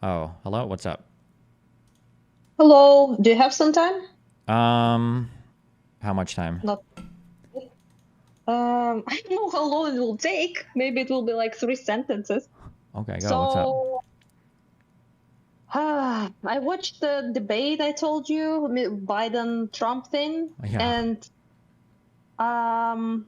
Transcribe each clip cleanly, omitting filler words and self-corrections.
Oh, hello. What's up? Hello, do you have some time? Um, how much time? Not. I don't know how long it will take. Maybe it will be like three sentences. Okay, go. What's up? So, I watched the debate I told you, Biden-Trump thing, Yeah. and um,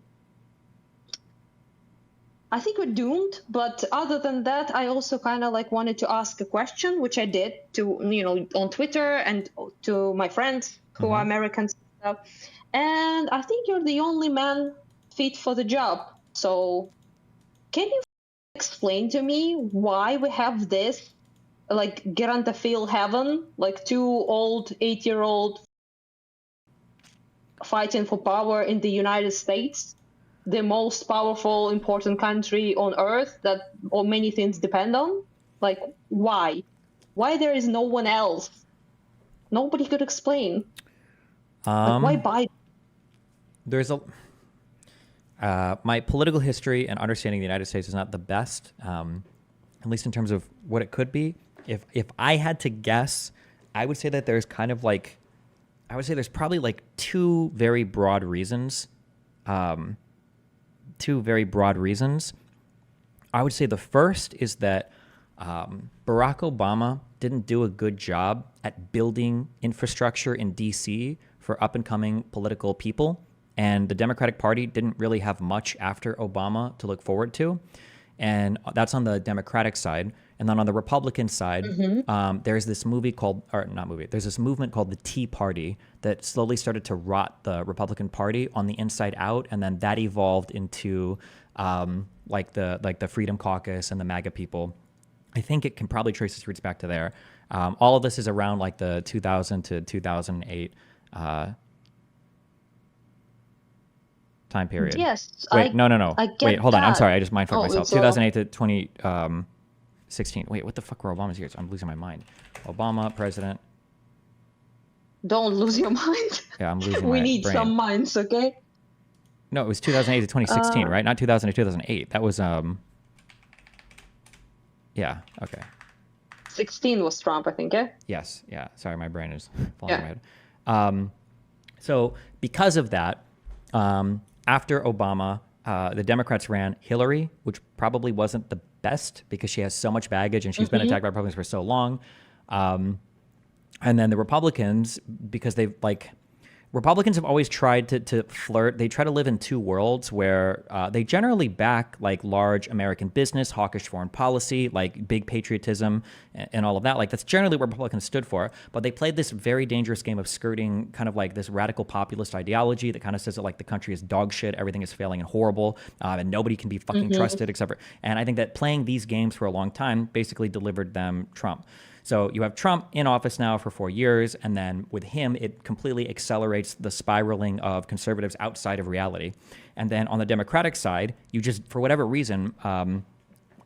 I think we're doomed. But other than that, I also kind of like wanted to ask a question, which I did to on Twitter and to my friends who are Mm-hmm. Americans and stuff. And I think you're the only man fit for the job. So can you explain to me why we have this like Gerontophilia heaven, like two old 8-year-old fighting for power in the United States, the most powerful, important country on earth that all many things depend on? Like why? Why there is no one else? Nobody could explain. Like why Um, Biden? there's a my political history and understanding of the United States is not the best, at least in terms of what it could be. If I had to guess, I would say that there's kind of like I would say there's probably like two very broad reasons. Um, two very broad reasons. I would say the first is that Barack Obama didn't do a good job at building infrastructure in DC for up and coming political people. And the Democratic Party didn't really have much after Obama to look forward to. And that's on the Democratic side. And then on the Republican side, Mm-hmm. there's this movie called, or not movie, there's this movement called the Tea Party that slowly started to rot the Republican Party on the inside out. And then that evolved into like the Freedom Caucus and the MAGA people. I think it can probably trace its roots back to there. All of this is around like the 2000 to 2008 uh, time period. Yes, Wait, no, no, no. I Wait, get hold on. I'm that. sorry. I just mind fucked Oh, myself. it's 2008 to 2016. Wait, what the fuck were Obama's years? I'm losing my mind. Obama, president. don't lose your mind. Yeah, I'm losing We my need brain. some minds, okay? No, it was 2008 to 2016, Uh, right? Not 2000 to 2008. That was, yeah, okay. 16 was Trump, I think, eh? Yes, yeah. Sorry, my brain is falling on Yeah. my head. Um, so because of that, after Obama, the Democrats ran Hillary, which probably wasn't the best because she has so much baggage and she's been Mm-hmm. attacked by Republicans for so long. Um, and then the Republicans, because they've like Republicans have always tried to flirt. They try to live in two worlds where they generally back like large American business, hawkish foreign policy, like big patriotism and all of that. Like that's generally what Republicans stood for. But they played this very dangerous game of skirting kind of like this radical populist ideology that kind of says that like the country is dog shit, everything is failing and horrible, and nobody can be fucking Mm-hmm. trusted except for. And I think that playing these games for a long time basically delivered them Trump. So you have Trump in office now for 4 years, and then with him, it completely accelerates the spiraling of conservatives outside of reality. And then on the Democratic side, you just, for whatever reason,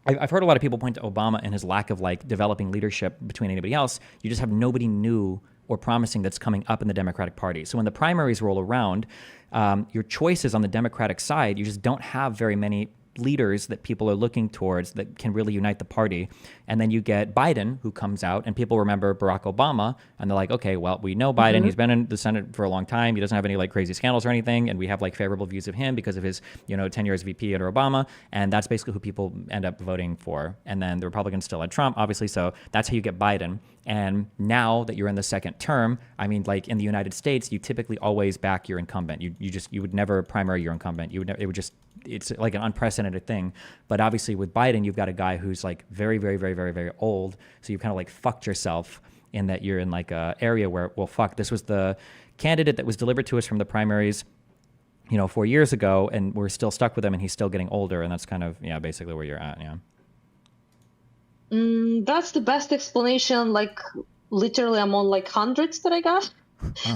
I've heard a lot of people point to Obama and his lack of like developing leadership between anybody else. You just have nobody new or promising that's coming up in the Democratic Party. So when the primaries roll around, your choices on the Democratic side, you just don't have very many leaders that people are looking towards that can really unite the party. And then you get Biden, who comes out, and people remember Barack Obama, and they're like, okay, well, we know Biden. Mm-hmm. He's been in the Senate for a long time. He doesn't have any like crazy scandals or anything, and we have like favorable views of him because of his 10 years VP under Obama, and that's basically who people end up voting for. And then the Republicans still had Trump, obviously, so that's how you get Biden. And now that you're in the second term, I mean, like in the United States, you typically always back your incumbent. You would never primary your incumbent. You would never, it would just it's like an unprecedented thing. But obviously with Biden, you've got a guy who's like very, very, very, very, very old. So you've kind of like fucked yourself in that you're in like a area where, well, fuck, this was the candidate that was delivered to us from the primaries, 4 years ago, and we're still stuck with him, and he's still getting older, and that's kind of basically where you're at. Yeah. That's the best explanation. Like, literally, I'm on like hundreds that I got.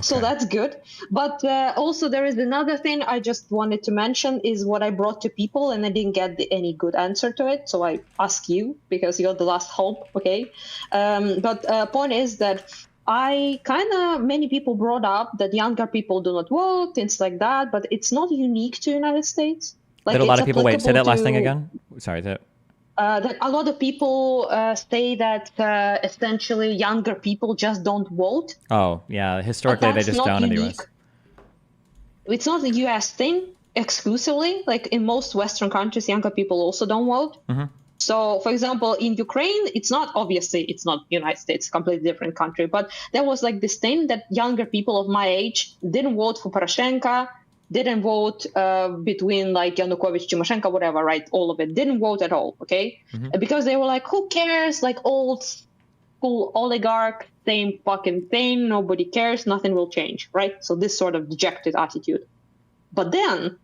So Okay. that's good. But also, there is another thing I just wanted to mention is what I brought to people, and I didn't get any good answer to it. So I ask you because you're the last hope, okay? But point is that I kind of many people brought up that younger people do not vote, things like that. But it's not unique to United States. That Like a lot it's of people. Wait, say applicable that last thing to again. Sorry. That. that a lot of people say that essentially younger people just don't vote. Oh, yeah. Historically, they that's just not don't in the unique. US. It's not a US thing exclusively. Like in most Western countries, younger people also don't vote. So, for example, in Ukraine, it's not United States, completely different country, but there was like this thing that younger people of my age didn't vote for Poroshenko, didn't vote between like Yanukovych, Tymoshenko, whatever, right? All of it didn't vote at all, okay? Because they were like, who cares? Like old school oligarch, same fucking thing. Nobody cares. Nothing will change, right? So this sort of dejected attitude. But then,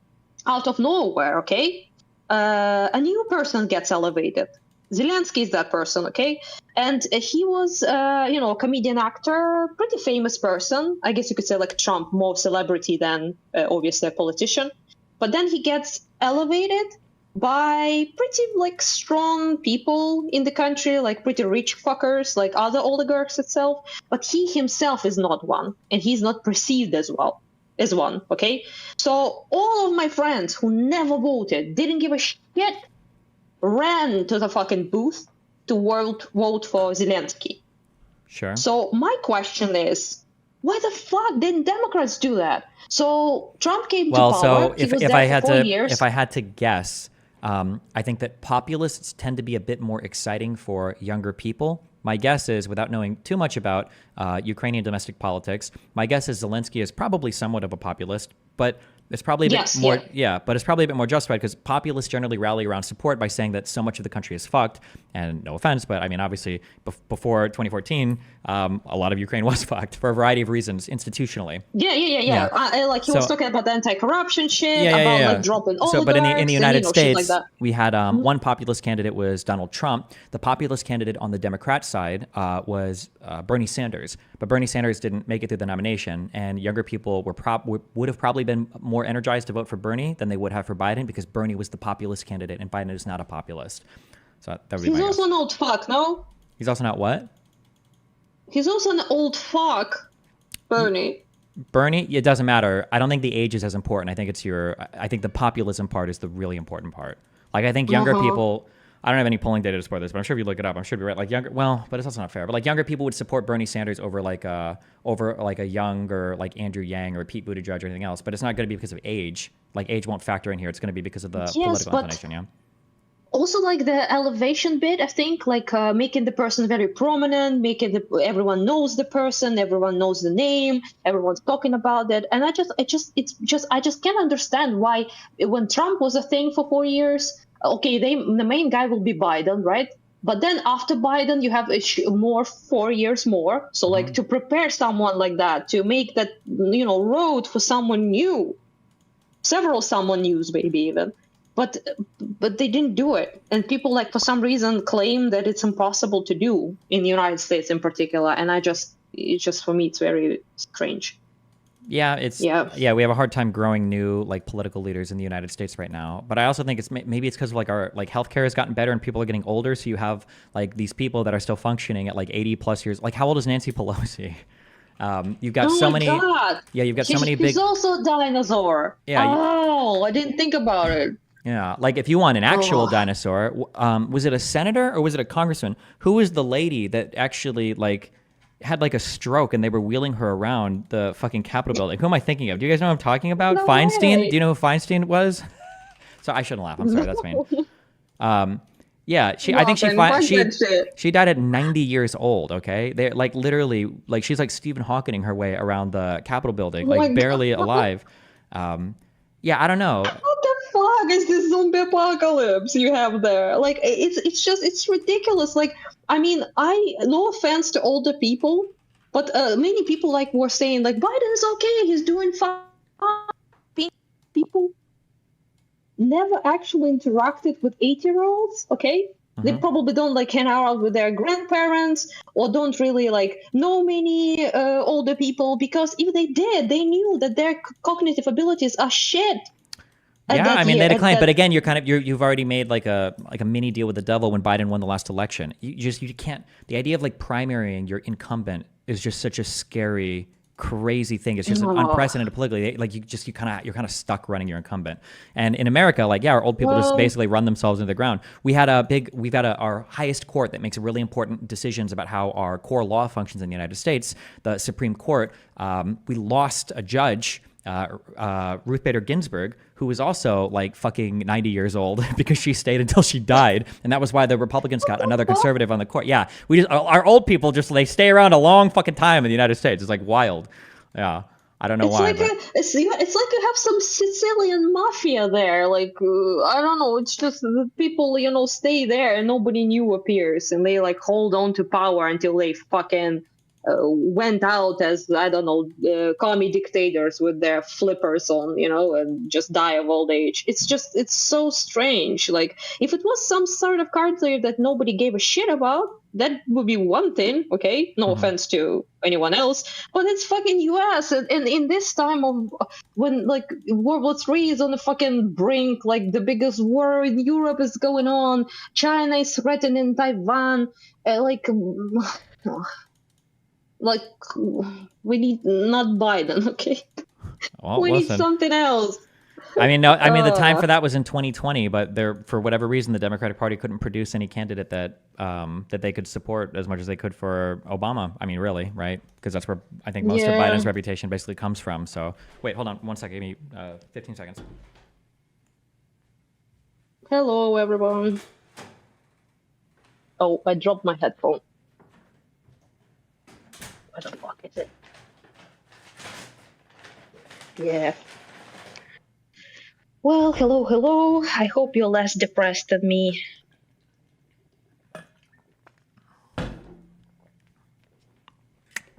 out of nowhere, okay, a new person gets elevated. Zelensky is that person, okay? And he was, a comedian actor, pretty famous person. I guess you could say like Trump, more celebrity than obviously a politician. But then he gets elevated by pretty like strong people in the country, like pretty rich fuckers, like other oligarchs itself. But he himself is not one, and he's not perceived as one, okay? So all of my friends who never voted, didn't give a shit, ran to the fucking booth to vote for Zelensky. Sure. So my question is, why the fuck didn't Democrats do that? So Trump came to power. So he was if there I for had 4 to years. if I had to guess, I think that populists tend to be a bit more exciting for younger people. My guess is, without knowing too much about Ukrainian domestic politics, my guess is Zelensky is probably somewhat of a populist, but it's probably a bit more, but it's probably a bit more justified because populists generally rally around support by saying that so much of the country is fucked. And no offense, but I mean, obviously, before 2014, a lot of Ukraine was fucked for a variety of reasons institutionally. Yeah. Like he was talking about the anti-corruption shit, like dropping oligarchs. So, but in the United States, shit like that. we had one populist candidate was Donald Trump. The populist candidate on the Democrat side was Bernie Sanders. But Bernie Sanders didn't make it through the nomination, and younger people would have probably been more energized to vote for Bernie than they would have for Biden because Bernie was the populist candidate, and Biden is not a populist. So that would be my guess. He's also an old fuck, no? He's also not what? He's also an old fuck, Bernie. Bernie, it doesn't matter. I don't think the age is as important. I think I think the populism part is the really important part. Like, I think younger people, I don't have any polling data to support this, but I'm sure if you look it up, I'm sure it'd be right. Like but it's also not fair. But like younger people would support Bernie Sanders over a younger like Andrew Yang or Pete Buttigieg or anything else. But it's not going to be because of age. Like age won't factor in here. It's going to be because of the political inclination. Yeah. Also, like the elevation bit, I think, like making the person very prominent, everyone knows the person, everyone knows the name, everyone's talking about it, and I just can't understand why when Trump was a thing for 4 years, okay, the main guy will be Biden, right? But then after Biden, you have 4 years more. So like to prepare someone like that, to make that road for someone new, someone news maybe even. But they didn't do it. And people, like, for some reason claim that it's impossible to do in the United States in particular. And for me, it's very strange. Yeah, we have a hard time growing new like political leaders in the United States right now. But I also think maybe it's because like our like healthcare has gotten better and people are getting older. So you have like these people that are still functioning at like 80 plus years. Like, how old is Nancy Pelosi? You've got so many. God. Yeah, you've got so many big. He's also a dinosaur. Yeah. I didn't think about it. Yeah, like if you want an actual dinosaur, was it a senator or was it a congressman? Who was the lady that actually like had like a stroke and they were wheeling her around the fucking Capitol building? Who am I thinking of? Do you guys know what I'm talking about? No Feinstein? way. Do you know who Feinstein was? So I shouldn't laugh. I'm sorry, that's mean. Yeah, I think she died at 90 years old. Okay, they like literally like she's like Stephen Hawking her way around the Capitol building, like barely alive. Yeah, I don't know. What the fuck is this zombie apocalypse you have there? Like, it's ridiculous. Like, I mean, no offense to older people, but many people like were saying like Biden's okay, he's doing fine. People never actually interacted with 8-year-olds. Okay, they probably don't like hang out with their grandparents or don't really like know many older people, because if they did, they knew that their cognitive abilities are shit. Yeah, I mean they declined, but again, you've already made like a mini deal with the devil when Biden won the last election. You can't. The idea of like primarying your incumbent is just such a scary, crazy thing. It's just Oh. unprecedented politically. Like you're kind of stuck running your incumbent. And in America, like our old people just basically run themselves into the ground. We've got our highest court that makes really important decisions about how our core law functions in the United States, the Supreme Court. We lost a judge, Ruth Bader Ginsburg, who was also like fucking 90 years old because she stayed until she died, and that was why the Republicans got another conservative on the court. Yeah, our old people they stay around a long fucking time in the United States. It's like wild. Yeah, I don't know why. It's like you have some Sicilian mafia there. Like I don't know. It's just the people stay there and nobody new appears, and they like hold on to power until they fucking went out as I don't know commie dictators with their flippers on, and just die of old age. It's so strange. Like if it was some sort of country that nobody gave a shit about, that would be one thing. Okay, no offense to anyone else, but it's fucking US, and in this time of when like World War III is on the fucking brink, like the biggest war in Europe is going on, China is threatening Taiwan, like we need not Biden, okay? Well, we listen. need something else. I mean, no. I mean, the time for that was in 2020, but for whatever reason, the Democratic Party couldn't produce any candidate that they could support as much as they could for Obama. I mean, really, right? Because that's where I think most of Biden's reputation basically comes from. So, wait, hold on one second. Give me 15 seconds. Hello, everyone. Oh, I dropped my headphone. What the fuck is it? Yeah. Well, hello. I hope you're less depressed than me.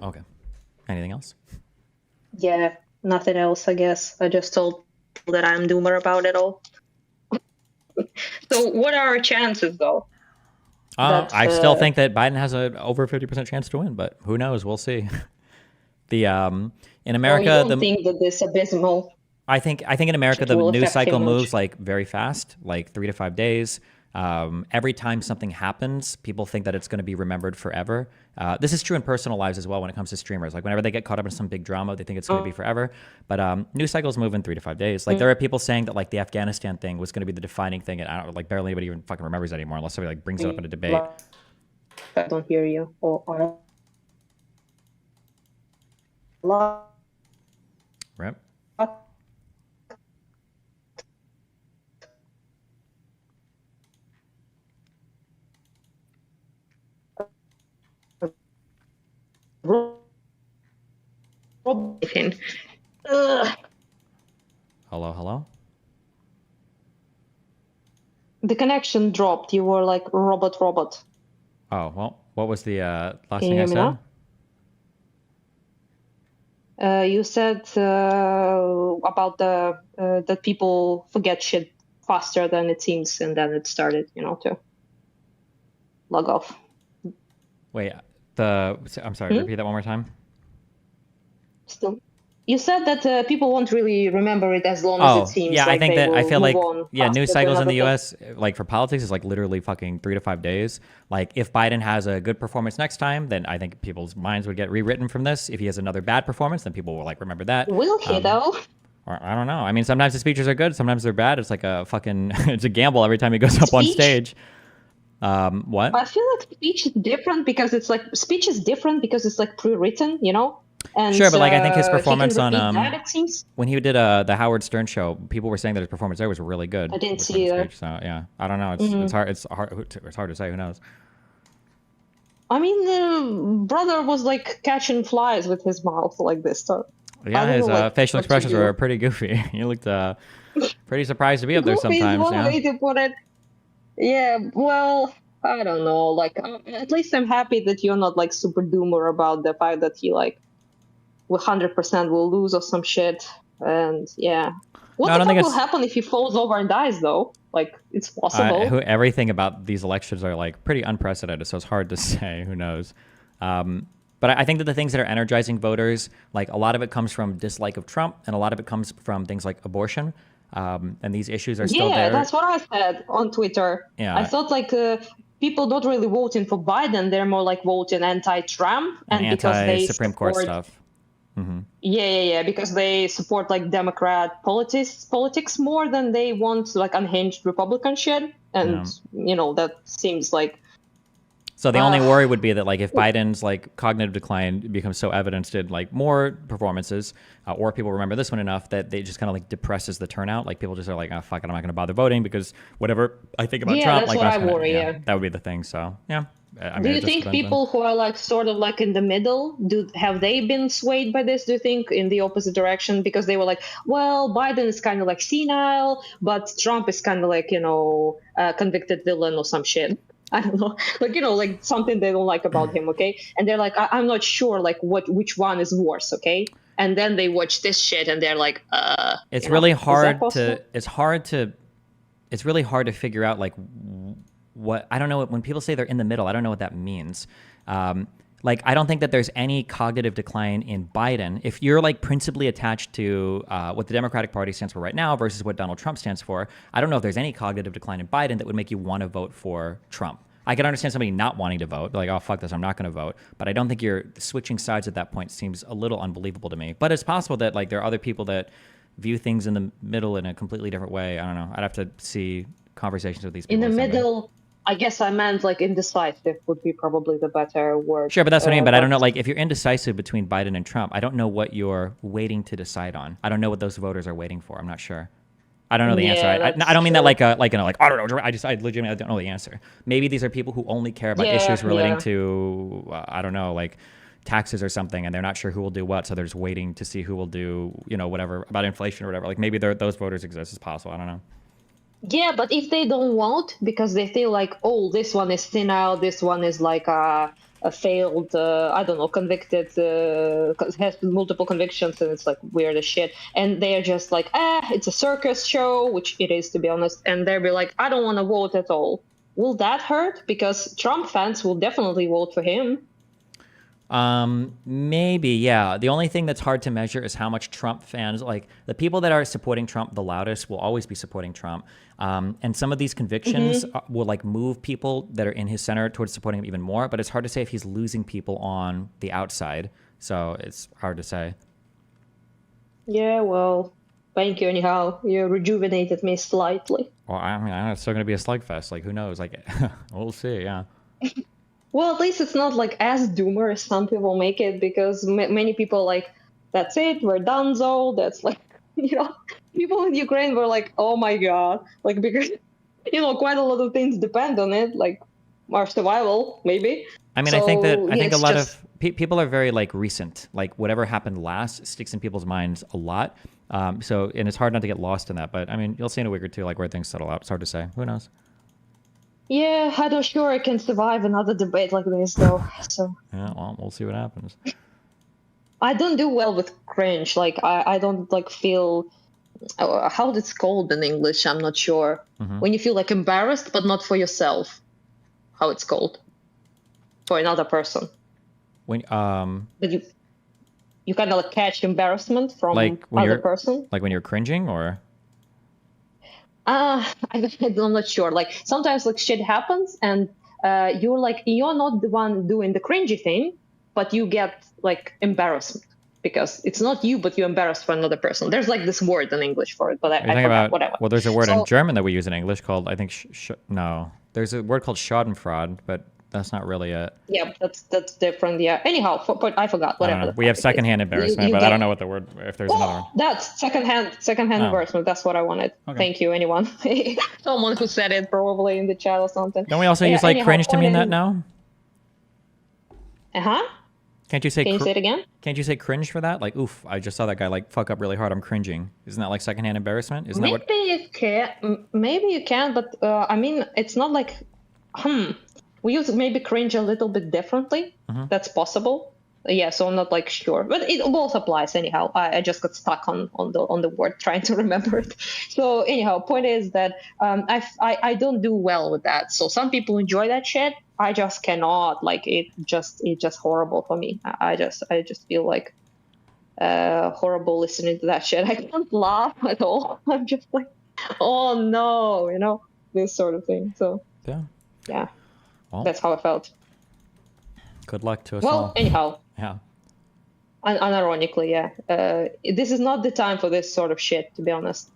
Okay. Anything else? Yeah, nothing else, I guess. I just told people that I'm doomer about it all. So what are our chances, though? I still think that Biden has a over 50% chance to win, but who knows? We'll see. In America, you don't think that this abysmal. I think in America the news cycle moves like very fast, like 3 to 5 days. Every time something happens, people think that it's going to be remembered forever. This is true in personal lives as well when it comes to streamers. Like whenever they get caught up in some big drama, they think it's going to be forever. But news cycles move in 3 to 5 days. Like there are people saying that like the Afghanistan thing was going to be the defining thing, and I don't like barely anybody even fucking remembers it anymore unless somebody like brings it up in a debate. I don't hear you. Right. Hello? The connection dropped. You were like robot. Oh, well, what was the last Can thing you I hear me said? now? You said about that people forget shit faster than it seems, and then it started, to log off. Wait, I'm sorry, repeat that one more time. Still, you said that people won't really remember it as long as it seems. Yeah, like I feel like news cycles in the thing. US, like for politics, is like literally fucking 3 to 5 days. Like if Biden has a good performance next time, then I think people's minds would get rewritten from this. If he has another bad performance, then people will like remember that. Will he though? Or I don't know. I mean, sometimes the speeches are good, sometimes they're bad. It's like a fucking it's a gamble every time he goes up on stage. What? I feel like speech is different because it's like pre-written, And, sure, but like I think his performance on that, it seems. when he did the Howard Stern show, people were saying that his performance there was really good. I didn't see that. So yeah, I don't know. It's hard to say. Who knows? I mean, the brother was like catching flies with his mouth like this. So yeah, his facial expressions were pretty goofy. He looked pretty surprised to be up there sometimes. Goofy is one way to put it. Yeah, well, I don't know. Like, at least I'm happy that you're not like super doomer about the fact that he like 100% will lose or some shit. And yeah, what the fuck will happen if he falls over and dies though? Like, it's possible. Everything about these elections are like pretty unprecedented, so it's hard to say. Who knows? But I think that the things that are energizing voters, like a lot of it comes from dislike of Trump, and a lot of it comes from things like abortion. And these issues are still there. Yeah, that's what I said on Twitter. Yeah. I thought like people not really voting for Biden; they're more like voting anti-Trump and because they Supreme Court stuff. Yeah, because they support like Democrat politics more than they want like unhinged Republican shit, and that seems like. So the only worry would be that like if Biden's like cognitive decline becomes so evidenced in like more performances, or people remember this one enough that they just kind of like depresses the turnout. Like people just are like, oh fuck it, I'm not going to bother voting because whatever I think about Trump, that's like what I gonna, worry. Yeah, that would be the thing. So yeah. I mean, do you think people who are like sort of like in the middle, have they been swayed by this? Do you think in the opposite direction because they were like, well, Biden is kind of like senile, but Trump is kind of like a convicted villain or some shit. I don't know, like like something they don't like about him, okay? And they're like, I'm not sure, like which one is worse, okay? And then they watch this shit and they're like, it's really hard to it's really hard to figure out like what I don't know when people say they're in the middle. I don't know what that means. Like I don't think that there's any cognitive decline in Biden if you're like principally attached to what the Democratic Party stands for right now versus what Donald Trump stands for. I don't know if there's any cognitive decline in Biden that would make you want to vote for Trump. I can understand somebody not wanting to vote, like, oh, fuck this, I'm not going to vote. But I don't think you're switching sides at that point seems a little unbelievable to me. But it's possible that like there are other people that view things in the middle in a completely different way. I don't know. I'd have to see conversations with these people. In the middle, I guess I meant like indecisive would be probably the better word. Sure, but that's what I mean. But I don't know, like if you're indecisive between Biden and Trump, I don't know what you're waiting to decide on. I don't know what those voters are waiting for. I'm not sure. I don't know the answer. I don't mean that like I don't know. I legitimately don't know the answer. Maybe these are people who only care about issues relating to I don't know, like taxes or something, and they're not sure who will do what, so they're just waiting to see who will do whatever about inflation or whatever. Like maybe those voters exist. It's possible. I don't know. Yeah, but if they don't vote because they feel like, oh, this one is senile, this one is like a failed, I don't know, convicted, has multiple convictions, and it's like weird as shit. And they're just like, it's a circus show, which it is, to be honest. And they'll be like, I don't want to vote at all. Will that hurt? Because Trump fans will definitely vote for him. Maybe, yeah. The only thing that's hard to measure is how much Trump fans, like the people that are supporting Trump the loudest will always be supporting Trump. And some of these convictions will like move people that are in his center towards supporting him even more, but it's hard to say if he's losing people on the outside. So it's hard to say. Yeah, well, thank you anyhow. You rejuvenated me slightly. Well, I mean, it's still going to be a slugfest. Like, who knows? Like, we'll see, yeah. Well, at least it's not like as doomer as some people make it, because many people like, that's it, we're donezo. That's like, people in Ukraine were like, oh my God, like because, quite a lot of things depend on it, like our survival, maybe. I mean, so, I think a lot of people are very like recent, like whatever happened last sticks in people's minds a lot. And it's hard not to get lost in that. But I mean, you'll see in a week or two, like where things settle out. It's hard to say. Who knows? Yeah, I'm not sure I can survive another debate like this, though. So yeah, well, we'll see what happens. I don't do well with cringe. Like I don't like feel how it's called in English. I'm not sure. When you feel like embarrassed, but not for yourself. How it's called for another person. When you kind of like catch embarrassment from other person. Like when you're cringing, or. I'm not sure. Like sometimes like shit happens and you're not the one doing the cringy thing, but you get like embarrassment because it's not you, but you're embarrassed for another person. There's like this word in English for it, but I forgot whatever. Well, there's a word in German that we use in English called, I think, no. There's a word called Schadenfreude, but that's not really it. Yeah, that's different. Yeah. Anyhow, but I forgot. Whatever. We have secondhand embarrassment, but I don't know what the word. If there's another one. That's secondhand embarrassment. That's what I wanted. Okay. Thank you, anyone. Someone who said it probably in the chat or something. Don't we also use like cringe to mean that now? Can't you say? Can you say it again? Can't you say cringe for that? Like, oof! I just saw that guy like fuck up really hard. I'm cringing. Isn't that like secondhand embarrassment? Isn't maybe that what? You can. Maybe you can, but I mean, it's not like. We use maybe cringe a little bit differently. That's possible. Yeah, so I'm not like sure, but it both applies anyhow. I just got stuck on the word trying to remember it. So anyhow, point is that I don't do well with that. So some people enjoy that shit. I just cannot. Like it's just horrible for me. I just feel like horrible listening to that shit. I can't laugh at all. I'm just like, oh no, this sort of thing. So yeah. Well, that's how I felt. Good luck to us all. Well, anyhow. Yeah. Unironically, yeah. This is not the time for this sort of shit, to be honest.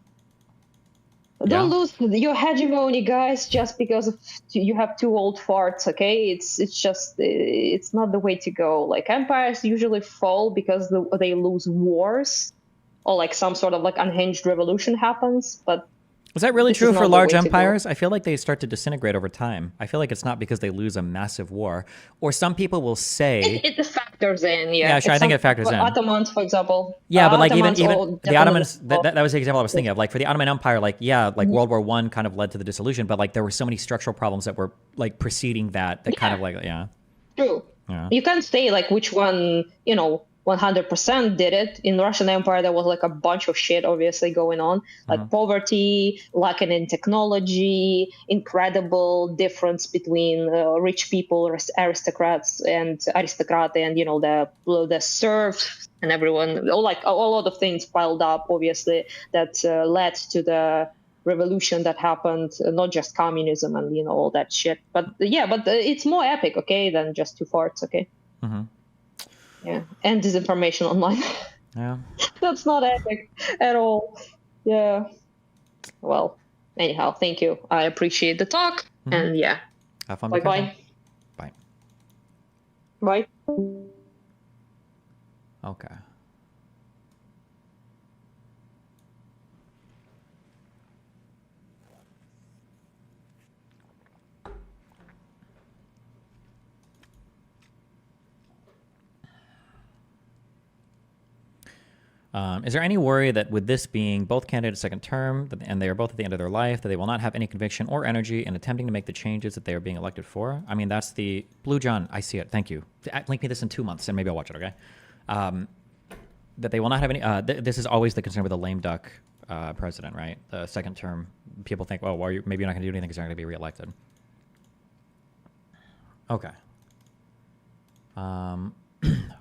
Don't lose your hegemony, guys, just because you have two old farts, okay? It's not the way to go. Like, empires usually fall because they lose wars, or like some sort of like unhinged revolution happens, but is that really this true is for not the large way to go. empires? I feel like they start to disintegrate over time. I feel like it's not because they lose a massive war. Or some people will say... It factors in, yeah. Yeah, sure, I think it factors in. Ottomans, for example. Yeah, but like even Ottomans the Ottomans, definitely- that was the example I was thinking of. Like for the Ottoman Empire, like World War I kind of led to the dissolution, but like there were so many structural problems that were like preceding that kind of like, yeah. True. Yeah. You can't say like which one, 100% did it. In Russian Empire, there was like a bunch of shit obviously going on, like poverty, lacking in technology, incredible difference between rich people, aristocrats, and the serfs and everyone. Like a lot of things piled up, obviously, that led to the revolution that happened, not just communism and all that shit. But it's more epic, okay, than just two farts, okay. Yeah, and disinformation online. Yeah. That's not epic at all. Yeah. Well, anyhow, thank you. I appreciate the talk. And yeah. Have fun. Bye-bye. Bye. Bye. Okay. Is there any worry that with this being both candidates' second term, and they are both at the end of their life, that they will not have any conviction or energy in attempting to make the changes that they are being elected for? I mean, that's the... Blue John, I see it. Thank you. Link me this in 2 months, and maybe I'll watch it, okay? That they will not have any... this is always the concern with a lame duck president, right? The second term, people think, well, maybe you're not going to do anything because you're not going to be reelected. Okay.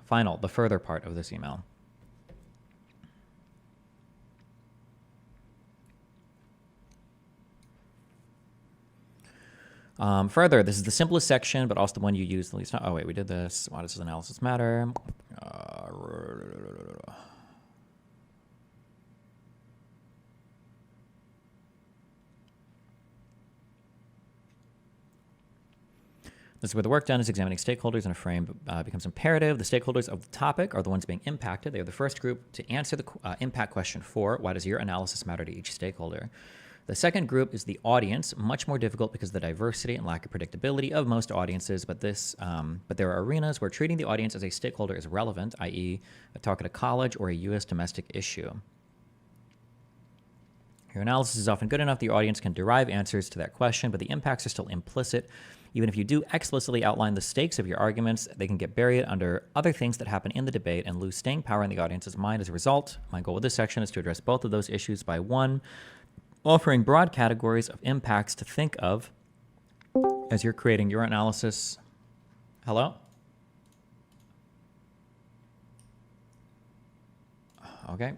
Final, the further part of this email. Further, this is the simplest section, but also the one you use the least. Oh, wait, we did this. Why does this analysis matter? This is where the work done is examining stakeholders in a frame becomes imperative. The stakeholders of the topic are the ones being impacted. They are the first group to answer the impact question 4. Why does your analysis matter to each stakeholder? The second group is the audience, much more difficult because of the diversity and lack of predictability of most audiences, but there are arenas where treating the audience as a stakeholder is relevant, i.e. a talk at a college or a U.S. domestic issue. Your analysis is often good enough that your audience can derive answers to that question, but the impacts are still implicit. Even if you do explicitly outline the stakes of your arguments, they can get buried under other things that happen in the debate and lose staying power in the audience's mind as a result. My goal with this section is to address both of those issues by 1, offering broad categories of impacts to think of as you're creating your analysis. Hello? Okay.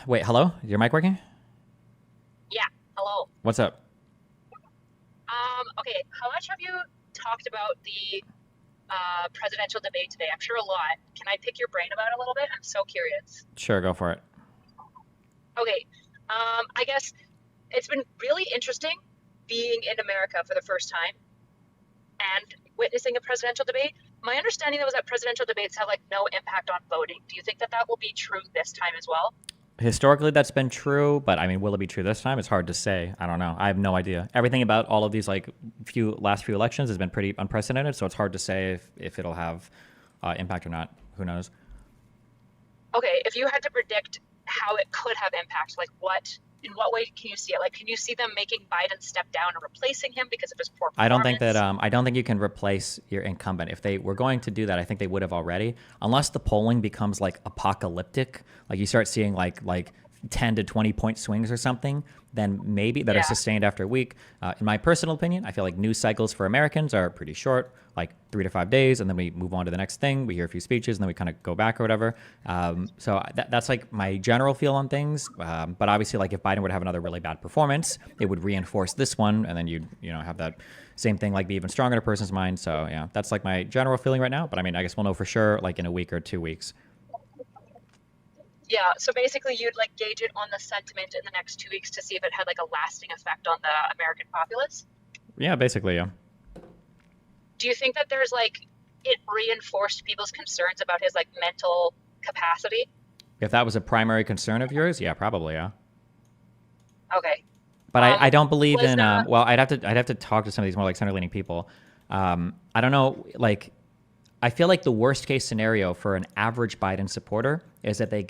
Wait, hello? Is your mic working? Yeah, hello. What's up? Okay, how much have you talked about the presidential debate today? I'm sure a lot. Can I pick your brain about it a little bit? I'm so curious. Sure, go for it. Okay, I guess it's been really interesting being in America for the first time and witnessing a presidential debate. My understanding was that presidential debates have like no impact on voting. Do you think that that will be true this time as well? Historically, that's been true, but I mean, will it be true this time? It's hard to say. I don't know. I have no idea. Everything about all of these like last few elections has been pretty unprecedented, so it's hard to say if it'll have impact or not. Who knows? Okay, if you had to predict how it could have impact, like in what way can you see it? Like, can you see them making Biden step down and replacing him because of his poor performance? I don't think you can replace your incumbent. If they were going to do that, I think they would have already, unless the polling becomes like apocalyptic. Like you start seeing like 10 to 20 point swings or something, then maybe that are sustained after a week. In my personal opinion, I feel like news cycles for Americans are pretty short, like 3 to 5 days, and then we move on to the next thing. We hear a few speeches, and then we kind of go back or whatever. So that's like my general feel on things. But obviously, like if Biden were to have another really bad performance, it would reinforce this one, and then you'd have that same thing like be even stronger in a person's mind. So yeah, that's like my general feeling right now. But I mean, I guess we'll know for sure like in a week or 2 weeks. Yeah, so basically you'd like gauge it on the sentiment in the next 2 weeks to see if it had like a lasting effect on the American populace. Yeah, basically, yeah. Do you think that there's like it reinforced people's concerns about his like mental capacity? If that was a primary concern of yours, yeah, probably, yeah. Okay. But I don't believe was in. not- Well, I'd have to talk to some of these more like center-leaning people. I don't know. Like, I feel like the worst case scenario for an average Biden supporter is that they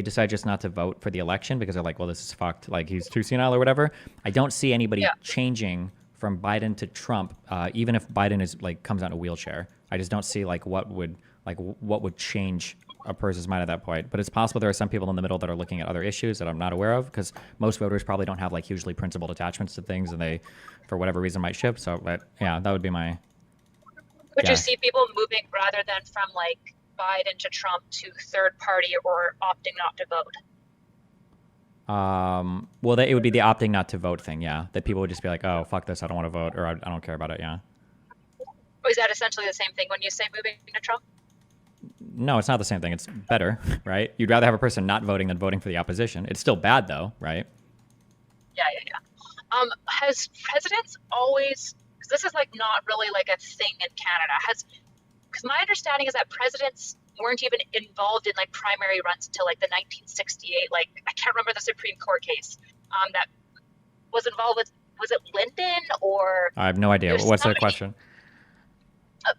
decide just not to vote for the election because they're like, well, this is fucked. Like he's too senile or whatever. I don't see anybody changing from Biden to Trump, even if Biden is like comes out in a wheelchair. I just don't see like what would change a person's mind at that point. But it's possible there are some people in the middle that are looking at other issues that I'm not aware of because most voters probably don't have like hugely principled attachments to things and they, for whatever reason, might shift. So, but yeah, that would be my. Would you see people moving rather than from like Biden to Trump to third party or opting not to vote? Well, it would be the opting not to vote thing, yeah. That people would just be like, oh, fuck this, I don't want to vote, or I don't care about it, yeah. Or is that essentially the same thing when you say moving to Trump? No, it's not the same thing. It's better, right? You'd rather have a person not voting than voting for the opposition. It's still bad, though, right? Yeah. Has presidents always, because this is like not really like a thing in Canada, because my understanding is that presidents weren't even involved in like primary runs until like the 1968, like I can't remember the Supreme Court case that was involved with, was it Lyndon or? I have no idea. What's the question?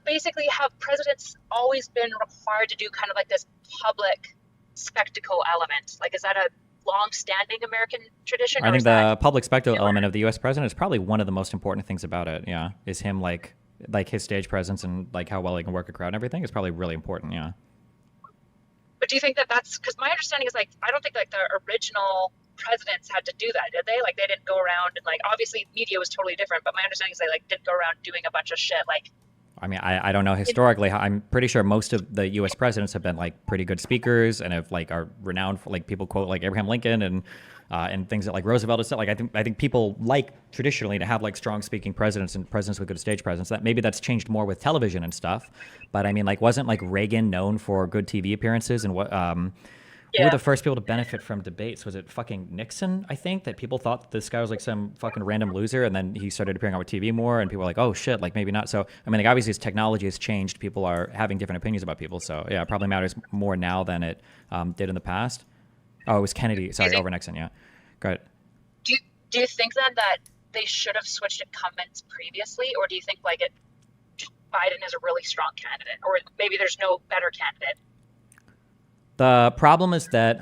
Basically, have presidents always been required to do kind of like this public spectacle element? Like, is that a long-standing American tradition? I think the public spectacle element of the U.S. president is probably one of the most important things about it. Yeah, is him like his stage presence and like how well he can work a crowd and everything is probably really important. Yeah. But do you think that that's because my understanding is like I don't think like the original presidents had to do that, did they? Like they didn't go around and like obviously media was totally different, but my understanding is they like didn't go around doing a bunch of shit like. I mean, I don't know historically. I'm pretty sure most of the U.S. presidents have been like pretty good speakers and have like are renowned for like people quote like Abraham Lincoln and things that like Roosevelt has said. Like I think people like traditionally to have like strong speaking presidents and presidents with good stage presence. That maybe that's changed more with television and stuff. But I mean, like wasn't like Reagan known for good TV appearances and what? Who were the first people to benefit from debates? Was it fucking Nixon, I think, that people thought this guy was like some fucking random loser, and then he started appearing on TV more, and people were like, oh shit, like maybe not. So, I mean, like obviously as technology has changed, people are having different opinions about people. So, yeah, it probably matters more now than it did in the past. Oh, it was Kennedy. Sorry, over Nixon, yeah. Go ahead. Do you think then that they should have switched incumbents previously, or do you think like Biden is a really strong candidate, or maybe there's no better candidate? The problem is that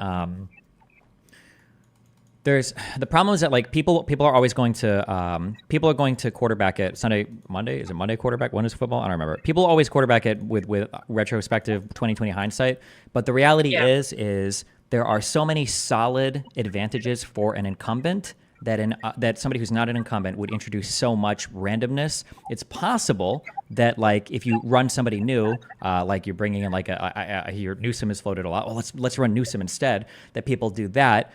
like people are always going to people are going to quarterback it Monday. Is it Monday quarterback? When is football? I don't remember. People always quarterback it with retrospective 2020 hindsight. But the reality is there are so many solid advantages for an incumbent that somebody who's not an incumbent would introduce so much randomness. It's possible that like if you run somebody new, like you're bringing in like I hear Newsom is floated a lot. Well, let's run Newsom instead. That people do that.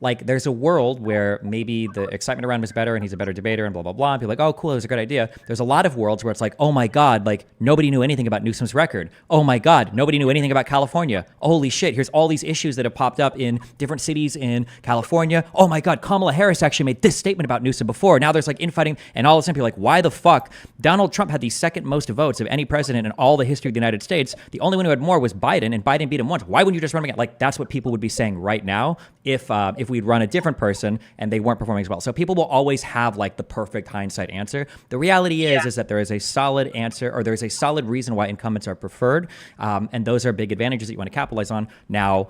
Like there's a world where maybe the excitement around him is better and he's a better debater and blah, blah, blah. And people are like, oh, cool, it was a good idea. There's a lot of worlds where it's like, oh my God, like nobody knew anything about Newsom's record. Oh my God, nobody knew anything about California. Holy shit, here's all these issues that have popped up in different cities in California. Oh my God, Kamala Harris actually made this statement about Newsom before. Now there's like infighting and all of a sudden people are like, why the fuck? Donald Trump had the second most votes of any president in all the history of the United States. The only one who had more was Biden, and Biden beat him once. Why wouldn't you just run him again? Like that's what people would be saying right now if we'd run a different person and they weren't performing as well. So people will always have like the perfect hindsight answer. The reality is that there is a solid answer, or there's a solid reason why incumbents are preferred. And those are big advantages that you want to capitalize on. Now,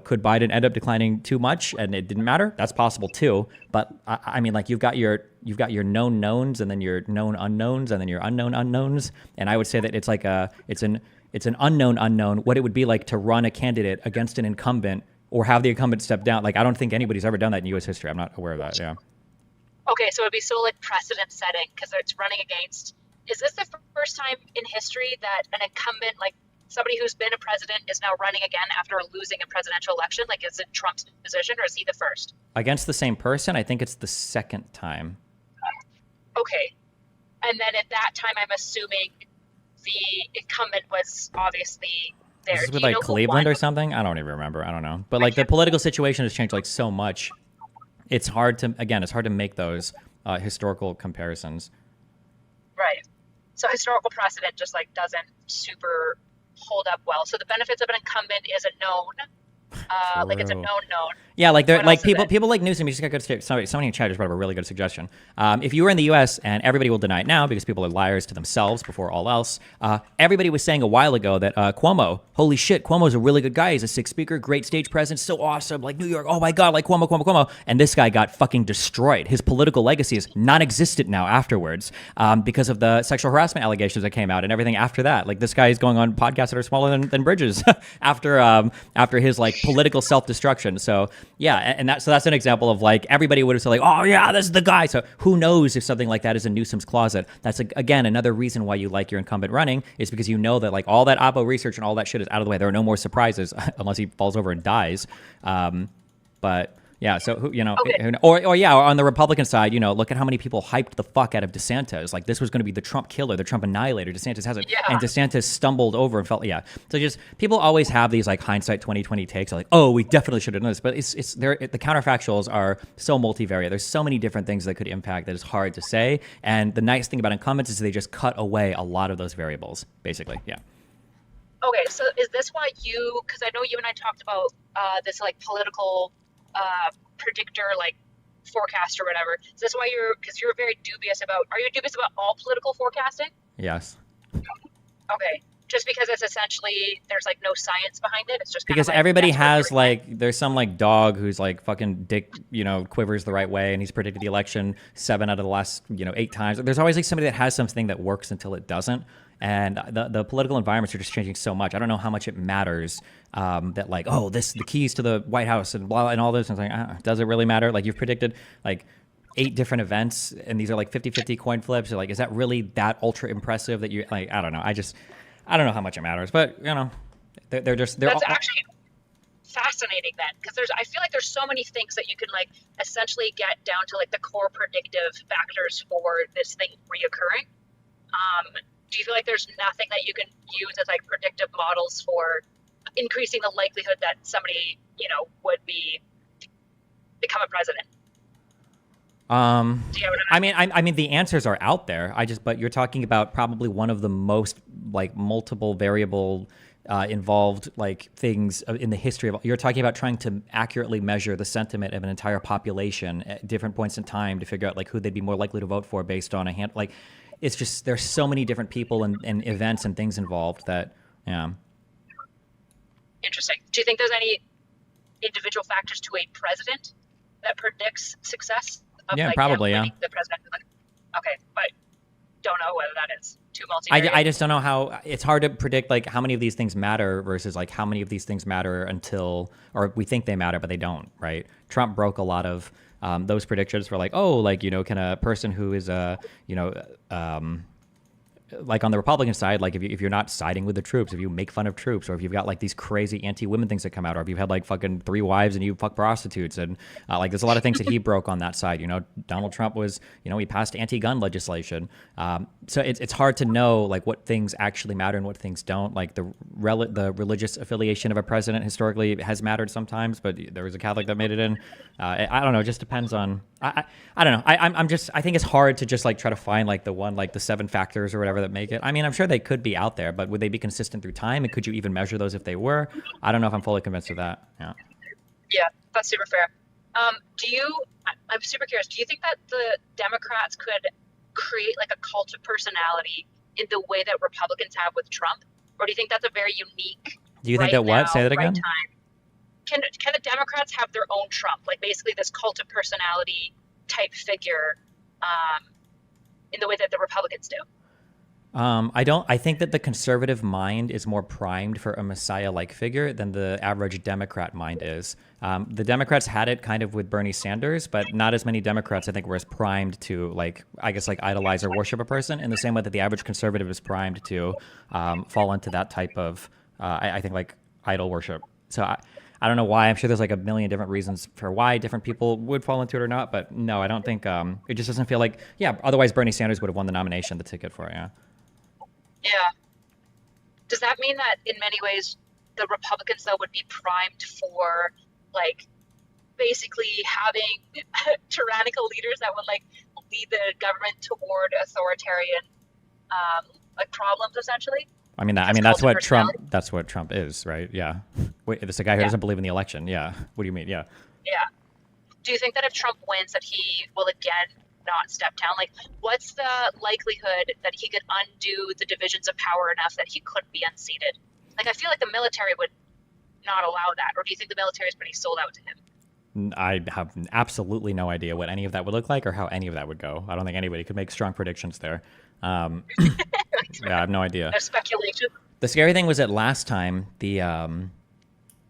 could Biden end up declining too much and it didn't matter? That's possible too. But I mean, like you've got your known knowns and then your known unknowns and then your unknown unknowns. And I would say that it's like it's an unknown unknown, what it would be like to run a candidate against an incumbent or have the incumbent step down. Like, I don't think anybody's ever done that in U.S. history. I'm not aware of that. Yeah. Okay, so it'd be so like precedent setting because it's running against. Is this the first time in history that an incumbent, like somebody who's been a president, is now running again after losing a presidential election? Like, is it Trump's position or is he the first? Against the same person, I think it's the second time. Okay. And then at that time, I'm assuming the incumbent was obviously there. This is with like Cleveland or something? I don't even remember. I don't know. But like the political situation has changed like so much. It's hard to make those historical comparisons. Right. So historical precedent just like doesn't super hold up well. So the benefits of an incumbent is a known, like it's a known. Yeah, like they're like people like Newsom. You just got good. Somebody in chat just brought up a really good suggestion. If you were in the U.S. and everybody will deny it now because people are liars to themselves before all else. Everybody was saying a while ago that Cuomo, holy shit, Cuomo's a really good guy. He's a sick speaker, great stage presence, so awesome. Like New York, oh my god, like Cuomo. And this guy got fucking destroyed. His political legacy is non-existent now afterwards because of the sexual harassment allegations that came out and everything after that. Like this guy is going on podcasts that are smaller than bridges after his like political self-destruction. So yeah, and that's an example of like everybody would have said like, oh yeah, this is the guy. So who knows if something like that is in Newsom's closet? That's again another reason why you like your incumbent running is because you know that like all that Oppo research and all that shit is out of the way. There are no more surprises unless he falls over and dies. But yeah, so okay. or on the Republican side, look at how many people hyped the fuck out of DeSantis. Like this was going to be the Trump killer, the Trump annihilator. DeSantis hasn't, and DeSantis stumbled over and felt, So just people always have these like hindsight 2020 takes, like, oh, we definitely should have done this. But the counterfactuals are so multivariate. There's so many different things that could impact that it's hard to say. And the nice thing about incumbents is they just cut away a lot of those variables, basically. Yeah. Okay, so is this why because I know you and I talked about this like political predictor, like forecast or whatever. Is this why you're very dubious about? Are you dubious about all political forecasting? Yes. Okay, just because it's essentially there's like no science behind it. It's just because like, everybody has like there's some like dog who's like fucking dick, quivers the right way, and he's predicted the election 7 out of the last 8 times. There's always like somebody that has something that works until it doesn't. And the political environments are just changing so much. I don't know how much it matters that like, oh, the keys to the White House and blah and all this. And it's like, does it really matter? Like you've predicted like 8 different events and these are like 50-50 coin flips. Or like, is that really that ultra impressive that you like? I don't know. I don't know how much it matters, but they're That's actually fascinating then, because I feel like there's so many things that you can like essentially get down to like the core predictive factors for this thing reoccurring. Do you feel like there's nothing that you can use as like predictive models for increasing the likelihood that somebody, would become a president? Do you have I mean, the answers are out there. But you're talking about probably one of the most like multiple variable involved like things in the history of. You're talking about trying to accurately measure the sentiment of an entire population at different points in time to figure out like who they'd be more likely to vote for based on a hand like. It's just there's so many different people and events and things involved that, Interesting. Do you think there's any individual factors to a president that predicts success? Probably, yeah. The president. Okay, but don't know whether that is too multivariate. I just don't know how. It's hard to predict like how many of these things matter versus like how many of these things matter or we think they matter but they don't. Right? Trump broke a lot of. Those predictions were like, oh, like, can a person who is, like on the Republican side, like if you're not siding with the troops, if you make fun of troops, or if you've got like these crazy anti-women things that come out, or if you've had like fucking 3 wives and you fuck prostitutes, and like there's a lot of things that he broke on that side. Donald Trump was, he passed anti-gun legislation. So it's hard to know like what things actually matter and what things don't. Like the religious affiliation of a president historically has mattered sometimes, but there was a Catholic that made it in. I don't know. It just depends on. I don't know. I think it's hard to just like try to find like the 7 factors or whatever that make it. I mean, I'm sure they could be out there, but would they be consistent through time? And could you even measure those if they were? I don't know if I'm fully convinced of that. Yeah, that's super fair. I'm super curious. Do you think that the Democrats could create like a cult of personality in the way that Republicans have with Trump? Or do you think that's a very unique? Do you think that what? Say that again. Can the Democrats have their own Trump, like basically this cult of personality type figure, in the way that the Republicans do? I think that the conservative mind is more primed for a messiah-like figure than the average Democrat mind is. The Democrats had it kind of with Bernie Sanders, but not as many Democrats, I think, were as primed to, like, I guess, like, idolize or worship a person in the same way that the average conservative is primed to fall into that type of, I think, like, idol worship. So I don't know why. I'm sure there's like a million different reasons for why different people would fall into it or not. But no, I don't think it just doesn't feel like, yeah, otherwise Bernie Sanders would have won the nomination, the ticket for it, yeah. Yeah. Does that mean that in many ways the Republicans though would be primed for like basically having tyrannical leaders that would like lead the government toward authoritarian like problems essentially? That's what Trump is, right? Yeah. Wait, it's a guy who doesn't believe in the election. Yeah. What do you mean? Yeah. Yeah. Do you think that if Trump wins that he will again not step down? Like, what's the likelihood that he could undo the divisions of power enough that he could be unseated? Like, I feel like the military would not allow that. Or do you think the military is pretty sold out to him? I have absolutely no idea what any of that would look like or how any of that would go. I don't think anybody could make strong predictions there. Yeah, I have no idea. There's speculation. The scary thing was that last time, the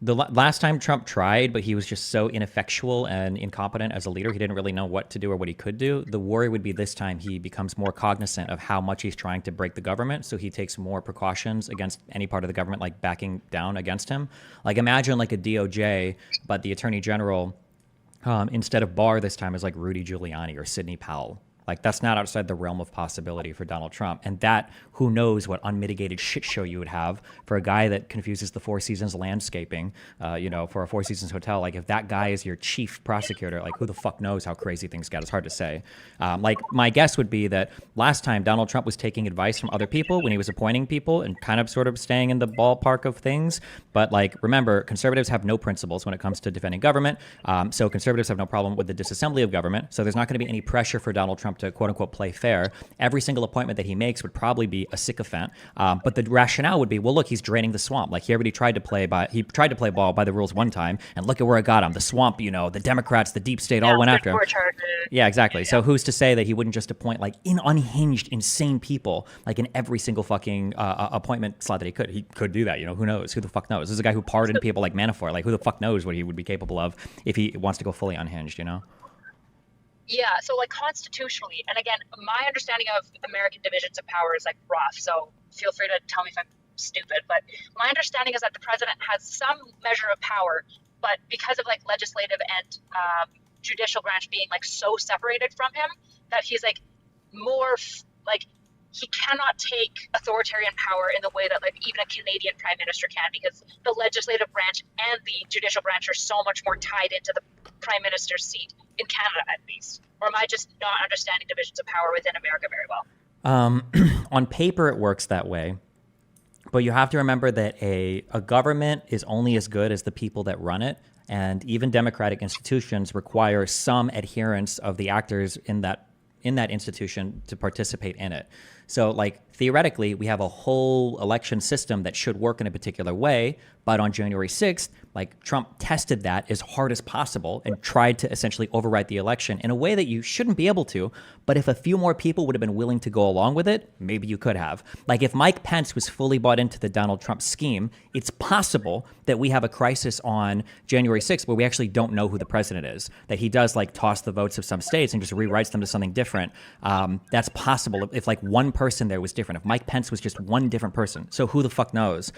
last time Trump tried, but he was just so ineffectual and incompetent as a leader, he didn't really know what to do or what he could do. The worry would be this time he becomes more cognizant of how much he's trying to break the government, so he takes more precautions against any part of the government, like backing down against him. Like imagine like a DOJ, but the Attorney General, instead of Barr this time, is like Rudy Giuliani or Sidney Powell. Like that's not outside the realm of possibility for Donald Trump. And that, who knows what unmitigated shit show you would have for a guy that confuses the Four Seasons landscaping, for a Four Seasons hotel. Like if that guy is your chief prosecutor, like who the fuck knows how crazy things get? It's hard to say. Like my guess would be that last time Donald Trump was taking advice from other people when he was appointing people and kind of sort of staying in the ballpark of things. But like, remember, conservatives have no principles when it comes to defending government. So conservatives have no problem with the disassembly of government. So there's not going to be any pressure for Donald Trump to quote unquote play fair. Every single appointment that he makes would probably be a sycophant. But the rationale would be, well, look, he's draining the swamp. Like he already tried to play ball by the rules one time, and look at where it got him. The swamp, the Democrats, the deep state all went after him. Yeah, exactly. Yeah. So who's to say that he wouldn't just appoint like unhinged, insane people like in every single fucking appointment slot that he could? He could do that. Who knows? Who the fuck knows? This is a guy who pardoned people like Manafort. Like who the fuck knows what he would be capable of if he wants to go fully unhinged? Yeah, so like constitutionally, and again, my understanding of American divisions of power is like rough, so feel free to tell me if I'm stupid, but my understanding is that the president has some measure of power, but because of like legislative and judicial branch being like so separated from him, that he's like more like he cannot take authoritarian power in the way that like even a Canadian prime minister can, because the legislative branch and the judicial branch are so much more tied into the prime minister's seat in Canada, at least. Or am I just not understanding divisions of power within America very well? On paper, it works that way. But you have to remember that a government is only as good as the people that run it. And even democratic institutions require some adherence of the actors in that institution to participate in it. So like theoretically, we have a whole election system that should work in a particular way. But on January 6th, like Trump tested that as hard as possible and tried to essentially overwrite the election in a way that you shouldn't be able to. But if a few more people would have been willing to go along with it, maybe you could have. Like if Mike Pence was fully bought into the Donald Trump scheme, it's possible that we have a crisis on January 6th where we actually don't know who the president is, that he does like toss the votes of some states and just rewrites them to something different. That's possible if like one person there was different, if Mike Pence was just one different person. So who the fuck knows?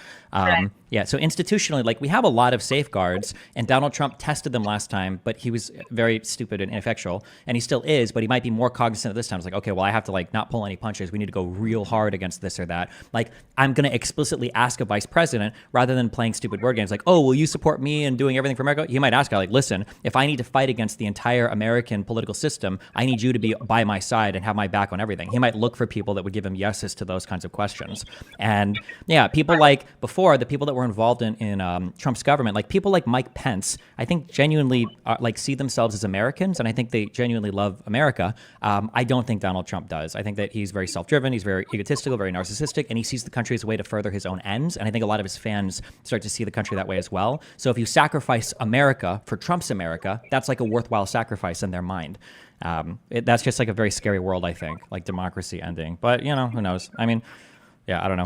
Yeah, so institutionally, like we have a lot of safeguards, and Donald Trump tested them last time, but he was very stupid and ineffectual, and he still is, but he might be more cognizant of this time. It's like, okay, well, I have to like not pull any punches. We need to go real hard against this or that. Like I'm going to explicitly ask a vice president rather than playing stupid word games like, oh, will you support me and doing everything for America? He might ask, like, listen, if I need to fight against the entire American political system, I need you to be by my side and have my back on everything. He might look for people that would give him yeses to those kinds of questions. And yeah, people like before, the people that were involved in Trump's government, point. Like people like Mike Pence, I think genuinely like see themselves as Americans, and I think they genuinely love America. I don't think Donald Trump does. I think that he's very self-driven, he's very egotistical, very narcissistic, and he sees the country as a way to further his own ends. And I think a lot of his fans start to see the country that way as well. So if you sacrifice America for Trump's America, that's like a worthwhile sacrifice in their mind. That's just like a very scary world, I think, like democracy ending. But, you know, who knows? I mean, yeah, I don't know.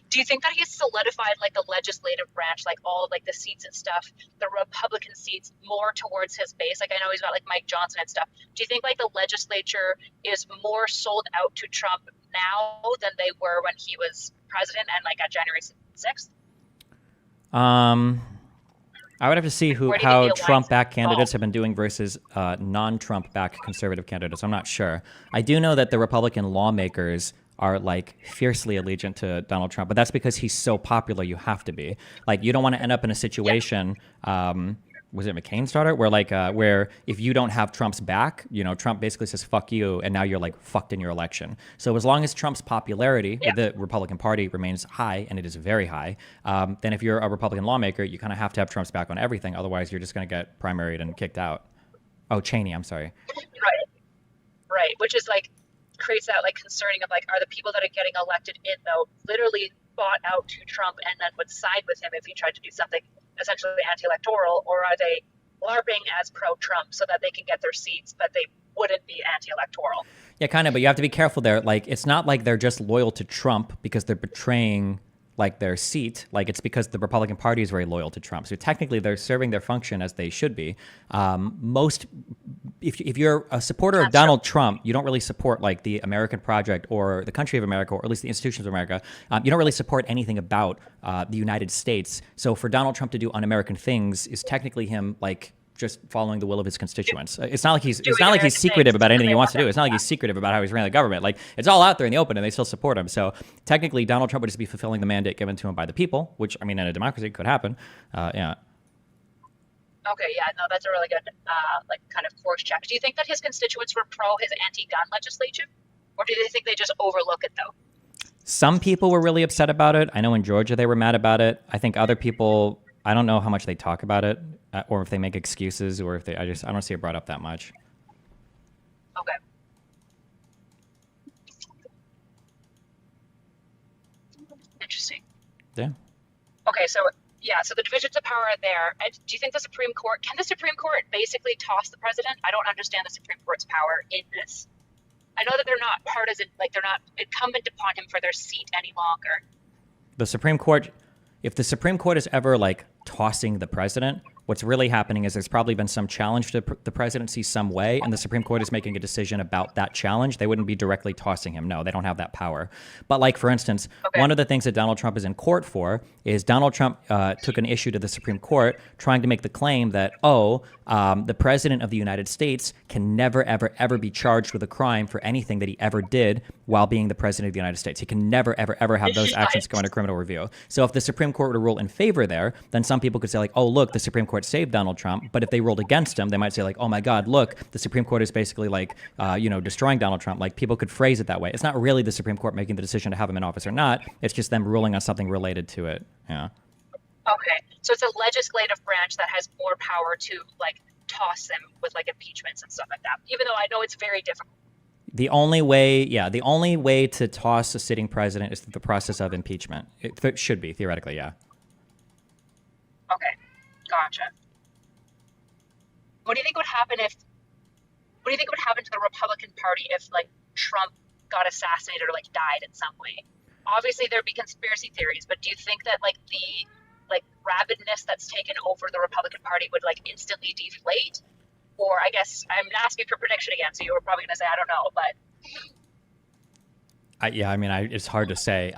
Do you think that he's solidified like the legislative branch, like all of like the seats and stuff, the Republican seats more towards his base? Like I know he's got like Mike Johnson and stuff. Do you think like the legislature is more sold out to Trump now than they were when he was president and like on January 6th? I would have to see how Trump-backed candidates have been doing versus non-Trump-backed conservative candidates. I'm not sure. I do know that the Republican lawmakers are like fiercely allegiant to Donald Trump, but that's because he's so popular. You have to be like, you don't want to end up in a situation. Was it McCain's daughter where like where if you don't have Trump's back, you know, Trump basically says fuck you, and now you're like fucked in your election. So as long as Trump's popularity with the Republican Party remains high, and it is very high, then if you're a Republican lawmaker, you kind of have to have Trump's back on everything. Otherwise, you're just going to get primaried and kicked out. Oh, Cheney, I'm sorry. Right. Which is like creates that like concerning of like, are the people that are getting elected in though literally bought out to Trump and then would side with him if he tried to do something essentially anti-electoral, or are they LARPing as pro-Trump so that they can get their seats, but they wouldn't be anti-electoral? Yeah, kind of, but you have to be careful there. Like, it's not like they're just loyal to Trump because they're betraying like their seat. Like, it's because the Republican Party is very loyal to Trump. So technically they're serving their function as they should be. If you're a supporter of Donald Trump, you don't really support like the American project or the country of America, or at least the institutions of America. You don't really support anything about the United States. So for Donald Trump to do un-American things is technically him like just following the will of his constituents. It's not like he's secretive about anything he wants to do. It's not like he's secretive about how he's running the government. Like, it's all out there in the open, and they still support him. So technically, Donald Trump would just be fulfilling the mandate given to him by the people, which, I mean, in a democracy could happen. Yeah. Okay, yeah, no, that's a really good, like, kind of force check. Do you think that his constituents were pro his anti-gun legislation, or do they think they just overlook it though? Some people were really upset about it. I know in Georgia they were mad about it. I think other people, I don't know how much they talk about it, or if they make excuses, or if they, I don't see it brought up that much. Okay. Interesting. Yeah. Okay, so the divisions of power are there. Do you think the Supreme Court, can the Supreme Court basically toss the president? I don't understand the Supreme Court's power in this. I know that they're not partisan, like they're not incumbent upon him for their seat any longer. The Supreme Court, if the Supreme Court is ever like tossing the president, what's really happening is there's probably been some challenge to the presidency some way, and the Supreme Court is making a decision about that challenge. They wouldn't be directly tossing him. No, they don't have that power. But like, for instance, one of the things that Donald Trump is in court for is Donald Trump took an issue to the Supreme Court trying to make the claim that, the president of the United States can never, ever, ever be charged with a crime for anything that he ever did while being the president of the United States. He can never, ever, ever have those actions go under criminal review. So if the Supreme Court were to rule in favor there, then some people could say like, oh, look, the Supreme Court saved Donald Trump. But if they ruled against him, they might say like, oh my God, look, the Supreme Court is basically like, destroying Donald Trump. Like, people could phrase it that way. It's not really the Supreme Court making the decision to have him in office or not. It's just them ruling on something related to it. Yeah. Okay. So it's a legislative branch that has more power to like toss him with like impeachments and stuff like that, even though I know it's very difficult. The only way to toss a sitting president is through the process of impeachment. It should be, theoretically, yeah. Okay, gotcha. What do you think would happen to the Republican Party if like Trump got assassinated or like died in some way? Obviously there'd be conspiracy theories, but do you think that like the like rabidness that's taken over the Republican Party would like instantly deflate? Or I guess I'm asking for prediction again, so you were probably going to say I don't know, but it's hard to say.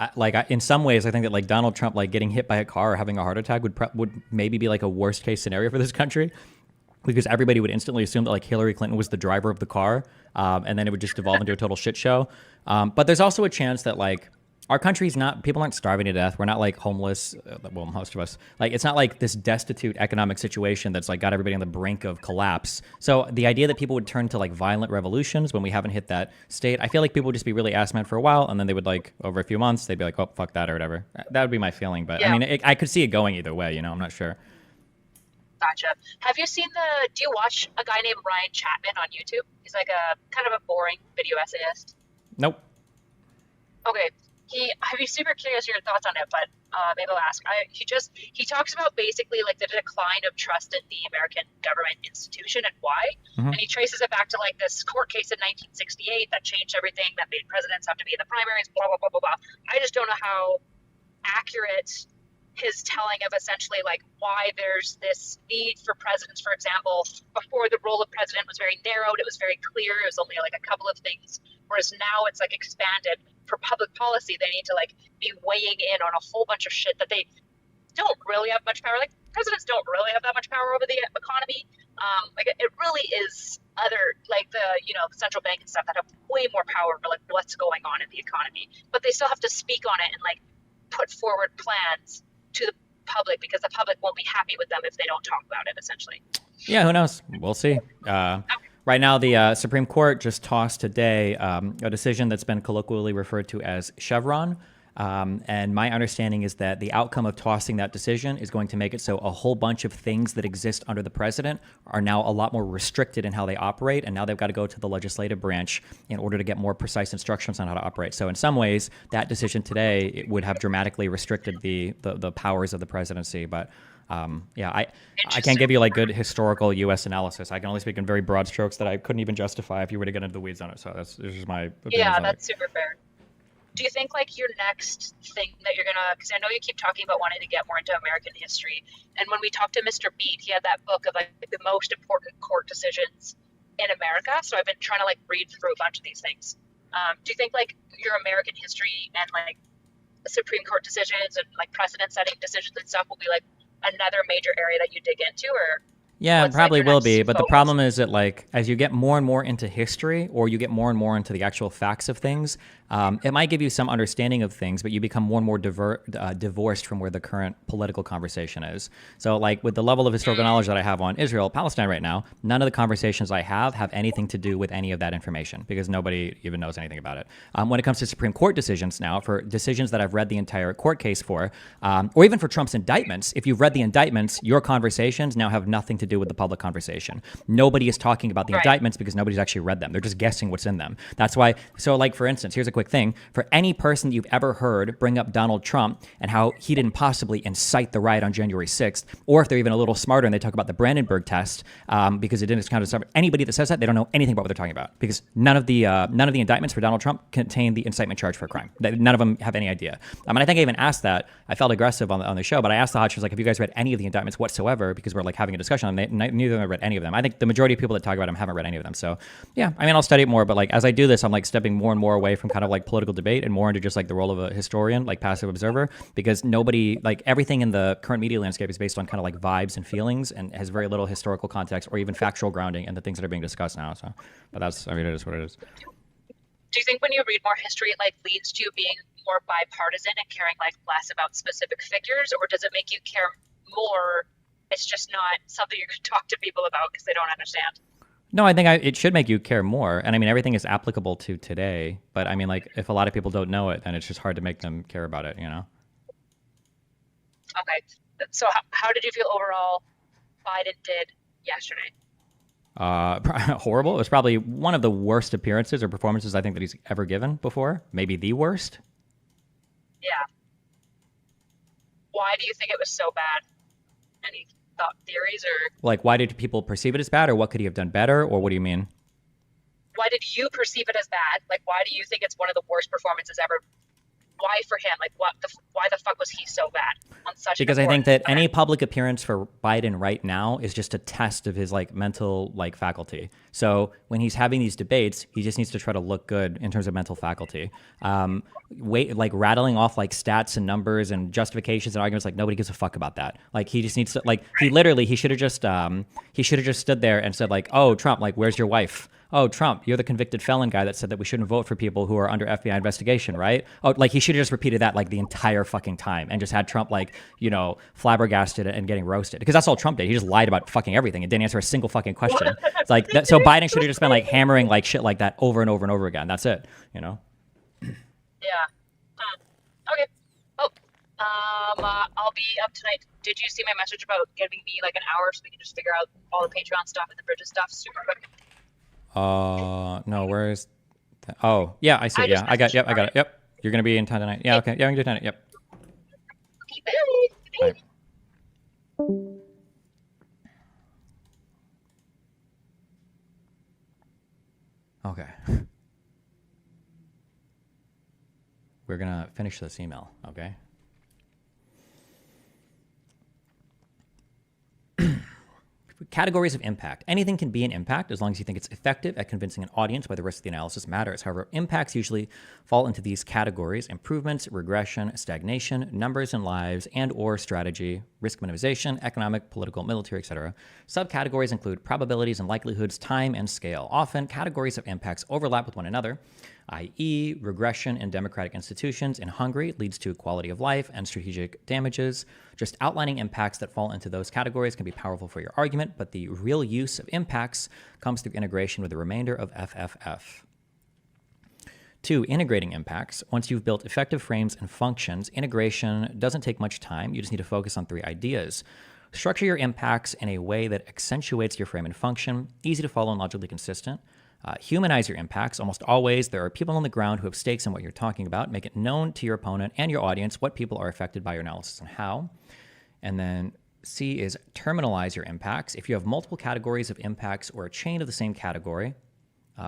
In some ways, I think that like Donald Trump, like getting hit by a car or having a heart attack would maybe be like a worst case scenario for this country, because everybody would instantly assume that like Hillary Clinton was the driver of the car, and then it would just devolve into a total shit show. But there's also a chance that like our country's not, people aren't starving to death. We're not like homeless. Well, most of us, like, it's not like this destitute economic situation that's like got everybody on the brink of collapse. So the idea that people would turn to like violent revolutions when we haven't hit that state, I feel like people would just be really ass mad for a while. And then they would like, over a few months, they'd be like, oh, fuck that or whatever. That would be my feeling. But I mean, I could see it going either way, you know, I'm not sure. Gotcha. Have you seen do you watch a guy named Ryan Chapman on YouTube? He's like a kind of a boring video essayist. Nope. Okay. I'd be super curious your thoughts on it, but maybe I'll ask. He talks about basically like the decline of trust in the American government institution and why. And he traces it back to like this court case in 1968 that changed everything, that made presidents have to be in the primaries, blah, blah, blah, blah, blah. I just don't know how accurate his telling of essentially like why there's this need for presidents. For example, before the role of president was very narrowed, it was very clear, it was only like a couple of things, whereas now it's like expanded. For public policy, they need to like be weighing in on a whole bunch of shit that they don't really have much power. Like presidents don't really have that much power over the economy. Like it really is other like the central bank and stuff that have way more power for like what's going on in the economy, but they still have to speak on it and like put forward plans to the public because the public won't be happy with them if they don't talk about it, essentially. Yeah, who knows? We'll see. Right now, the Supreme Court just tossed today a decision that's been colloquially referred to as Chevron. And my understanding is that the outcome of tossing that decision is going to make it so a whole bunch of things that exist under the president are now a lot more restricted in how they operate. And now they've got to go to the legislative branch in order to get more precise instructions on how to operate. So in some ways, that decision today, it would have dramatically restricted the powers of the presidency. But I can't give you like good historical U.S. analysis. I can only speak in very broad strokes that I couldn't even justify if you were to get into the weeds on it. So this is my opinion. Yeah, that's super fair. Do you think like your next thing that you're gonna, because I know you keep talking about wanting to get more into American history, and when we talked to Mr. Beat, he had that book of like the most important court decisions in America. So I've been trying to like read through a bunch of these things. Do you think like your American history and like the Supreme Court decisions and like precedent-setting decisions and stuff will be like another major area that you dig into, or? Yeah, it probably like your will next be. But the focus? problem is that, like, as you get more and more into history, or you get more and more into the actual facts of things, it might give you some understanding of things, but you become more and more divorced from where the current political conversation is. So, like, with the level of historical knowledge that I have on Israel, Palestine right now, none of the conversations I have anything to do with any of that information because nobody even knows anything about it. When it comes to Supreme Court decisions now, for decisions that I've read the entire court case for, or even for Trump's indictments, if you've read the indictments, your conversations now have nothing to do with the public conversation. Nobody is talking about the indictments because nobody's actually read them. They're just guessing what's in them. That's why. So, like, for instance, here's a quick thing. For any person you've ever heard bring up Donald Trump and how he didn't possibly incite the riot on January 6th, or if they're even a little smarter and they talk about the Brandenburg test because it didn't count as anybody that says that, they don't know anything about what they're talking about because none of the indictments for Donald Trump contain the incitement charge for a crime. None of them have any idea. And I think I even asked that. I felt aggressive on the show, but I asked the Hodgins, like, have you guys read any of the indictments whatsoever? Because we're like having a discussion on it. Neither of them have read any of them. I think the majority of people that talk about them haven't read any of them. So yeah, I mean, I'll study it more, but like as I do this, I'm like stepping more and more away from kind of like political debate and more into just like the role of a historian, like passive observer, because nobody, like everything in the current media landscape is based on kind of like vibes and feelings and has very little historical context or even factual grounding in the things that are being discussed now. So, but that's, I mean, it is what it is. Do you think when you read more history, it like leads to you being more bipartisan and caring like less about specific figures, or does it make you care more? It's just not something you can talk to people about because they don't understand. No, I think it should make you care more. And I mean, everything is applicable to today. But I mean, like, if a lot of people don't know it, then it's just hard to make them care about it, you know? Okay. So how did you feel overall Biden did yesterday? Horrible. It was probably one of the worst appearances or performances I think that he's ever given before. Maybe the worst. Yeah. Why do you think it was so bad? Any thought theories or? Like, why did people perceive it as bad, or what could he have done better, or what do you mean? Why did you perceive it as bad? Like, why do you think it's one of the worst performances ever? Why for him? Like, why the fuck was he so bad on such? Because I think that any public appearance for Biden right now is just a test of his like mental like faculty. So when he's having these debates, he just needs to try to look good in terms of mental faculty. Like rattling off like stats and numbers and justifications and arguments, like nobody gives a fuck about that. Like he just needs to like he should have just stood there and said like, oh, Trump, like where's your wife? oh, Trump, you're the convicted felon guy that said that we shouldn't vote for people who are under FBI investigation, right? Oh, like he should have just repeated that like the entire fucking time and just had Trump like, you know, flabbergasted and getting roasted. Because that's all Trump did. He just lied about fucking everything and didn't answer a single fucking question. It's like that, so Biden should have just been like hammering like shit like that over and over and over again. That's it, you know? Yeah. Okay. Oh, I'll be up tonight. Did you see my message about giving me like an hour so we can just figure out all the Patreon stuff and the Bridges stuff super quick? No, where is that? Oh, yeah, I see it. Yeah, I got it. Yep. You're going to be in town tonight. Yeah, okay. Yeah, we can do it tonight. Yep. Okay, bye. Bye. Okay. We're going to finish this email, okay? Categories of impact. Anything can be an impact as long as you think it's effective at convincing an audience why the rest of the analysis matters. However, impacts usually fall into these categories: improvements, regression, stagnation, numbers and lives, and or strategy, risk minimization, economic, political, military, etc. Subcategories include probabilities and likelihoods, time, and scale. Often, categories of impacts overlap with one another, i.e., regression in democratic institutions in Hungary leads to quality of life and strategic damages. Just outlining impacts that fall into those categories can be powerful for your argument, but the real use of impacts comes through integration with the remainder of FFF. 2. Integrating impacts. Once you've built effective frames and functions, integration doesn't take much time. You just need to focus on 3 ideas. Structure your impacts in a way that accentuates your frame and function, easy to follow and logically consistent. Humanize your impacts. Almost always, there are people on the ground who have stakes in what you're talking about. Make it known to your opponent and your audience what people are affected by your analysis and how. And then C is terminalize your impacts. If you have multiple categories of impacts or a chain of the same category,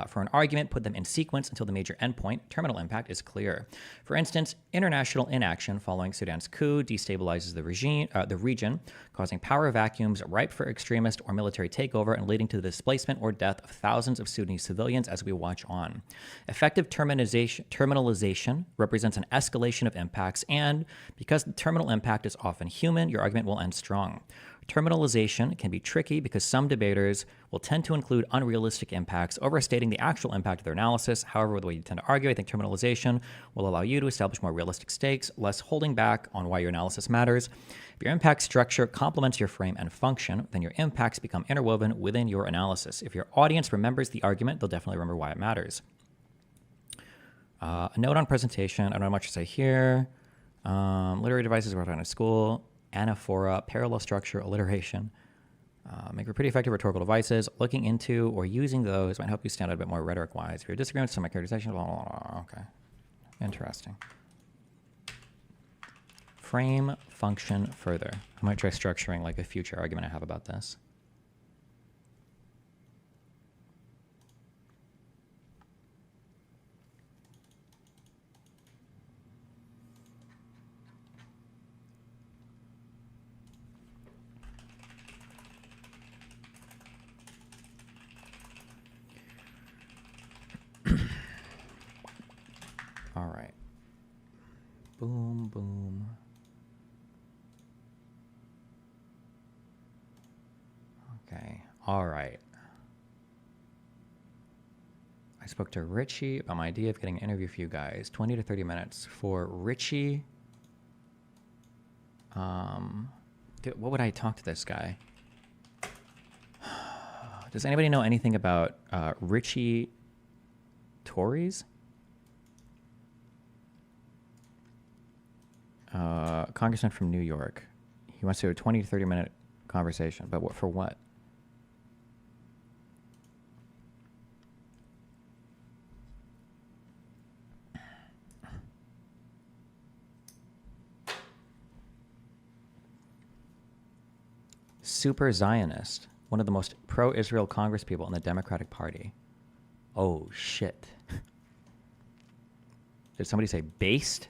for an argument, put them in sequence until the major endpoint, terminal impact, is clear. For instance, international inaction following Sudan's coup destabilizes the region, causing power vacuums ripe for extremist or military takeover and leading to the displacement or death of thousands of Sudanese civilians as we watch on. Effective terminalization represents an escalation of impacts, and because the terminal impact is often human, your argument will end strong. Terminalization can be tricky because some debaters will tend to include unrealistic impacts, overstating the actual impact of their analysis. However, the way you tend to argue, I think terminalization will allow you to establish more realistic stakes, less holding back on why your analysis matters. If your impact structure complements your frame and function, then your impacts become interwoven within your analysis. If your audience remembers the argument, they'll definitely remember why it matters. A note on presentation. I don't know much to say here. Literary devices we're taught in school. Anaphora, parallel structure, alliteration. Make pretty effective rhetorical devices. Looking into or using those might help you stand out a bit more rhetoric-wise. If you're disagreeing with some characterization, blah, blah, blah. Okay. Interesting. Frame function further. I might try structuring like a future argument I have about this. All right. Boom, boom. Okay. All right. I spoke to Richie about my idea of getting an interview for you guys. 20 to 30 minutes. For Richie, what would I talk to this guy? Does anybody know anything about Richie Tories? Congressman from New York. He wants to do a 20 to 30 minute conversation, but what, for what? Super Zionist, one of the most pro-Israel congresspeople in the Democratic Party. Oh, shit. Did somebody say based?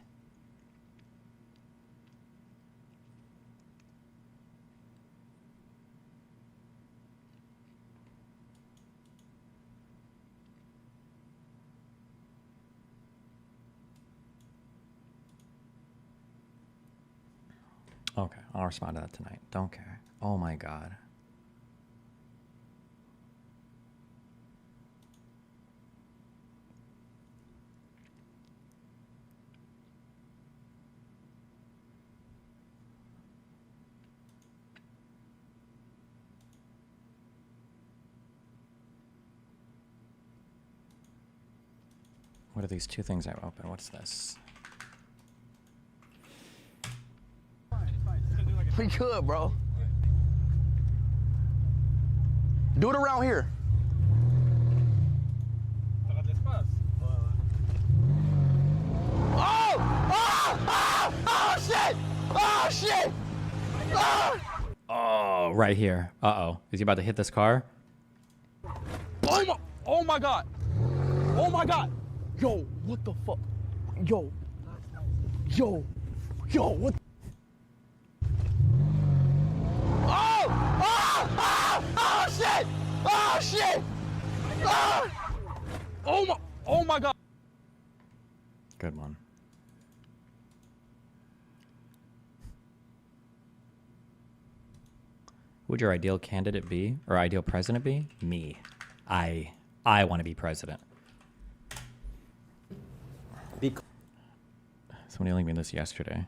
Okay, I'll respond to that tonight. Don't care. Oh my God. What are these two things I open? What's this? We good, bro. Do it around here. Oh! Oh! Oh! Oh, shit! Oh, shit! Oh! Oh, right here. Uh-oh. Is he about to hit this car? Oh my God! Oh my God! Yo, what the fuck? Yo, what? Oh! Oh! Oh! Oh, shit! Oh, shit! Oh my God! Good one. Who would your ideal candidate be, or ideal president be? Me. I want to be president. Somebody linked me this yesterday.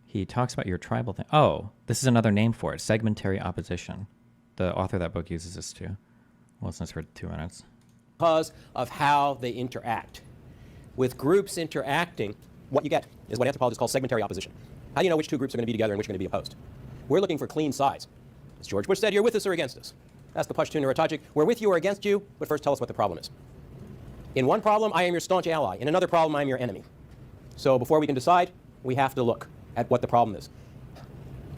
He talks about your tribal thing. Oh, this is another name for it. Segmentary opposition. The author of that book uses this too. Well, listen to this for 2 minutes. Because of how they interact. With groups interacting, what you get is what anthropologists call segmentary opposition. How do you know which two groups are going to be together and which are going to be opposed? We're looking for clean sides. As George Bush said, you're with us or against us. That's the Pashtun-Uratagic. We're with you or against you, but first tell us what the problem is. In one problem, I am your staunch ally. In another problem, I am your enemy. So before we can decide, we have to look at what the problem is.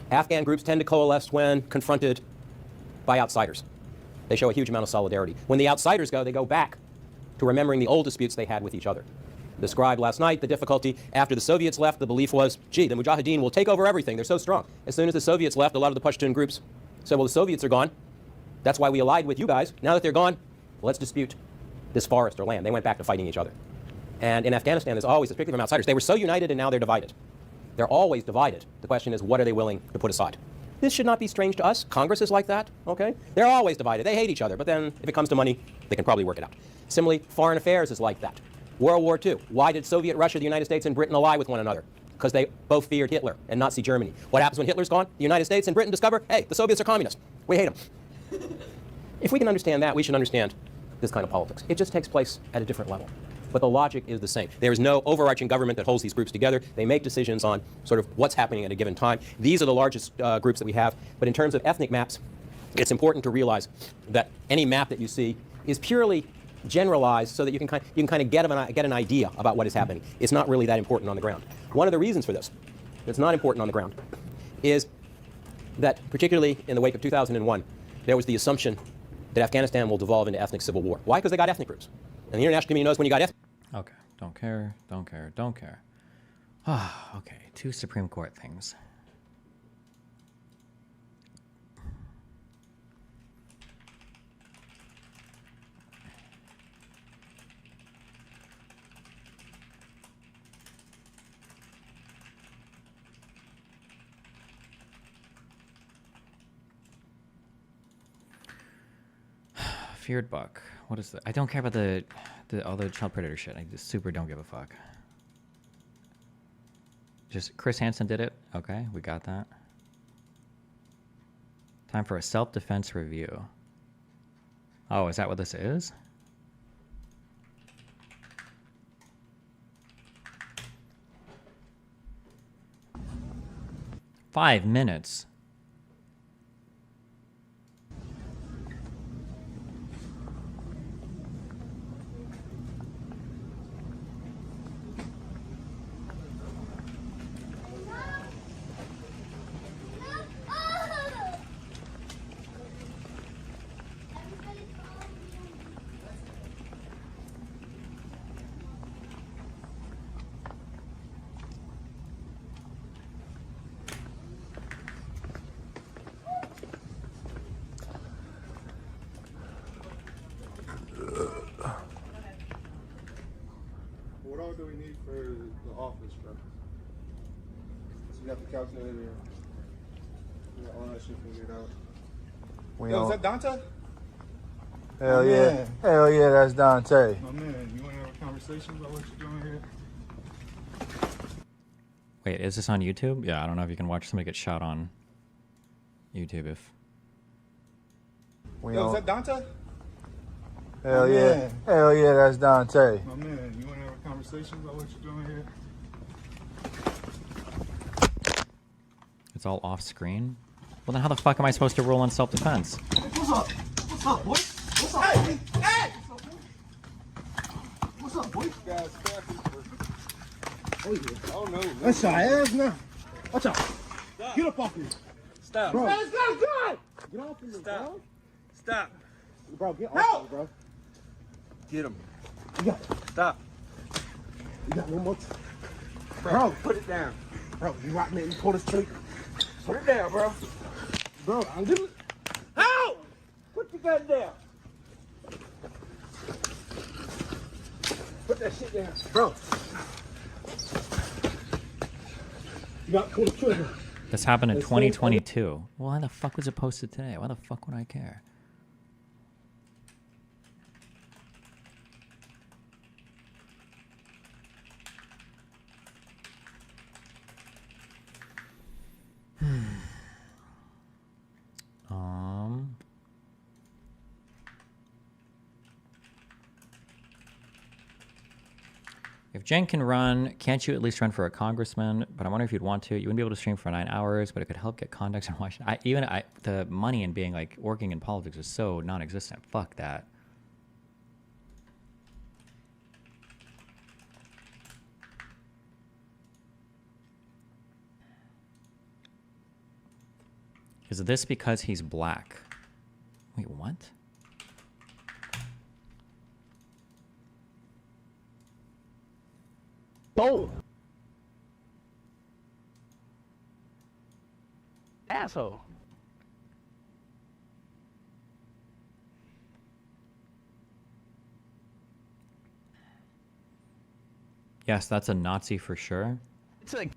Afghan groups tend to coalesce when confronted by outsiders. They show a huge amount of solidarity. When the outsiders go, they go back to remembering the old disputes they had with each other. Described last night, the difficulty after the Soviets left, the belief was, gee, the Mujahideen will take over everything. They're so strong. As soon as the Soviets left, a lot of the Pashtun groups said, well, the Soviets are gone. That's why we allied with you guys. Now that they're gone, let's dispute this forest or land. They went back to fighting each other. And in Afghanistan, there's always, particularly from outsiders, they were so united and now they're divided. They're always divided. The question is, what are they willing to put aside? This should not be strange to us. Congress is like that, okay? They're always divided. They hate each other, but then if it comes to money, they can probably work it out. Similarly, foreign affairs is like that. World War II. Why did Soviet Russia, the United States, and Britain ally with one another? Because they both feared Hitler and Nazi Germany. What happens when Hitler's gone? The United States and Britain discover, hey, the Soviets are communists. We hate them. If we can understand that, we should understand this kind of politics. It just takes place at a different level. But the logic is the same. There is no overarching government that holds these groups together. They make decisions on sort of what's happening at a given time. These are the largest groups that we have. But in terms of ethnic maps, it's important to realize that any map that you see is purely generalized so that you can kind of get an idea about what is happening. It's not really that important on the ground. One of the reasons for this, that's not important on the ground, is that particularly in the wake of 2001, there was the assumption that Afghanistan will devolve into ethnic civil war. Why? Because they got ethnic groups. And the international community knows when you got ethnic. Okay. Don't care. Don't care. Don't care. Ah, okay. 2 Supreme Court things. Feared buck. What is that? I don't care about the all the child predator shit. I just super don't give a fuck. Just Chris Hansen did it. Okay, we got that. Time for a self-defense review. Oh, is that what this is? Five minutes. What all do we need for the office, bro? So we got the calculator. We got all that shit figured out. Yo, is that Dante? Hell yeah. Man. Hell yeah, that's Dante. My man, you want to have a conversation about what you're doing here? Wait, is this on YouTube? Yeah, I don't know if you can watch somebody get shot on YouTube if... We Yo, is on, that Dante? Hell yeah. Hell yeah, that's Dante. My man, you want to have a conversation about what you're doing here? It's all off screen. Well, then how the fuck am I supposed to rule on self-defense? What's up? What's up, boy? What's up, hey, boy? Hey! What's up, boy? Guys, Oh, yeah. oh no. That's your ass now. Watch out. Stop. Get up off me. Stop. Bro. Let's go, go! Get off me, bro. Stop. Bro, get off me, bro. Get him. You got, Stop. you got one more time. Bro, Put it down. bro, you right there. You pull this trigger. Put it down, bro. Bro, I'm gonna... How? Put the gun down. Put that shit down. Bro. You got to pull the trigger. This happened in 2022. Well, why the fuck was it posted today? Why the fuck would I care? If Jen can run, can't you at least run for a congressman? But I wonder if you'd want to. You wouldn't be able to stream for 9 hours, but it could help get context and watch. The money in being like working in politics is so non-existent. Fuck that. Is this because he's black? Wait, what? Oh. Asshole. Yes, that's a Nazi for sure. It's like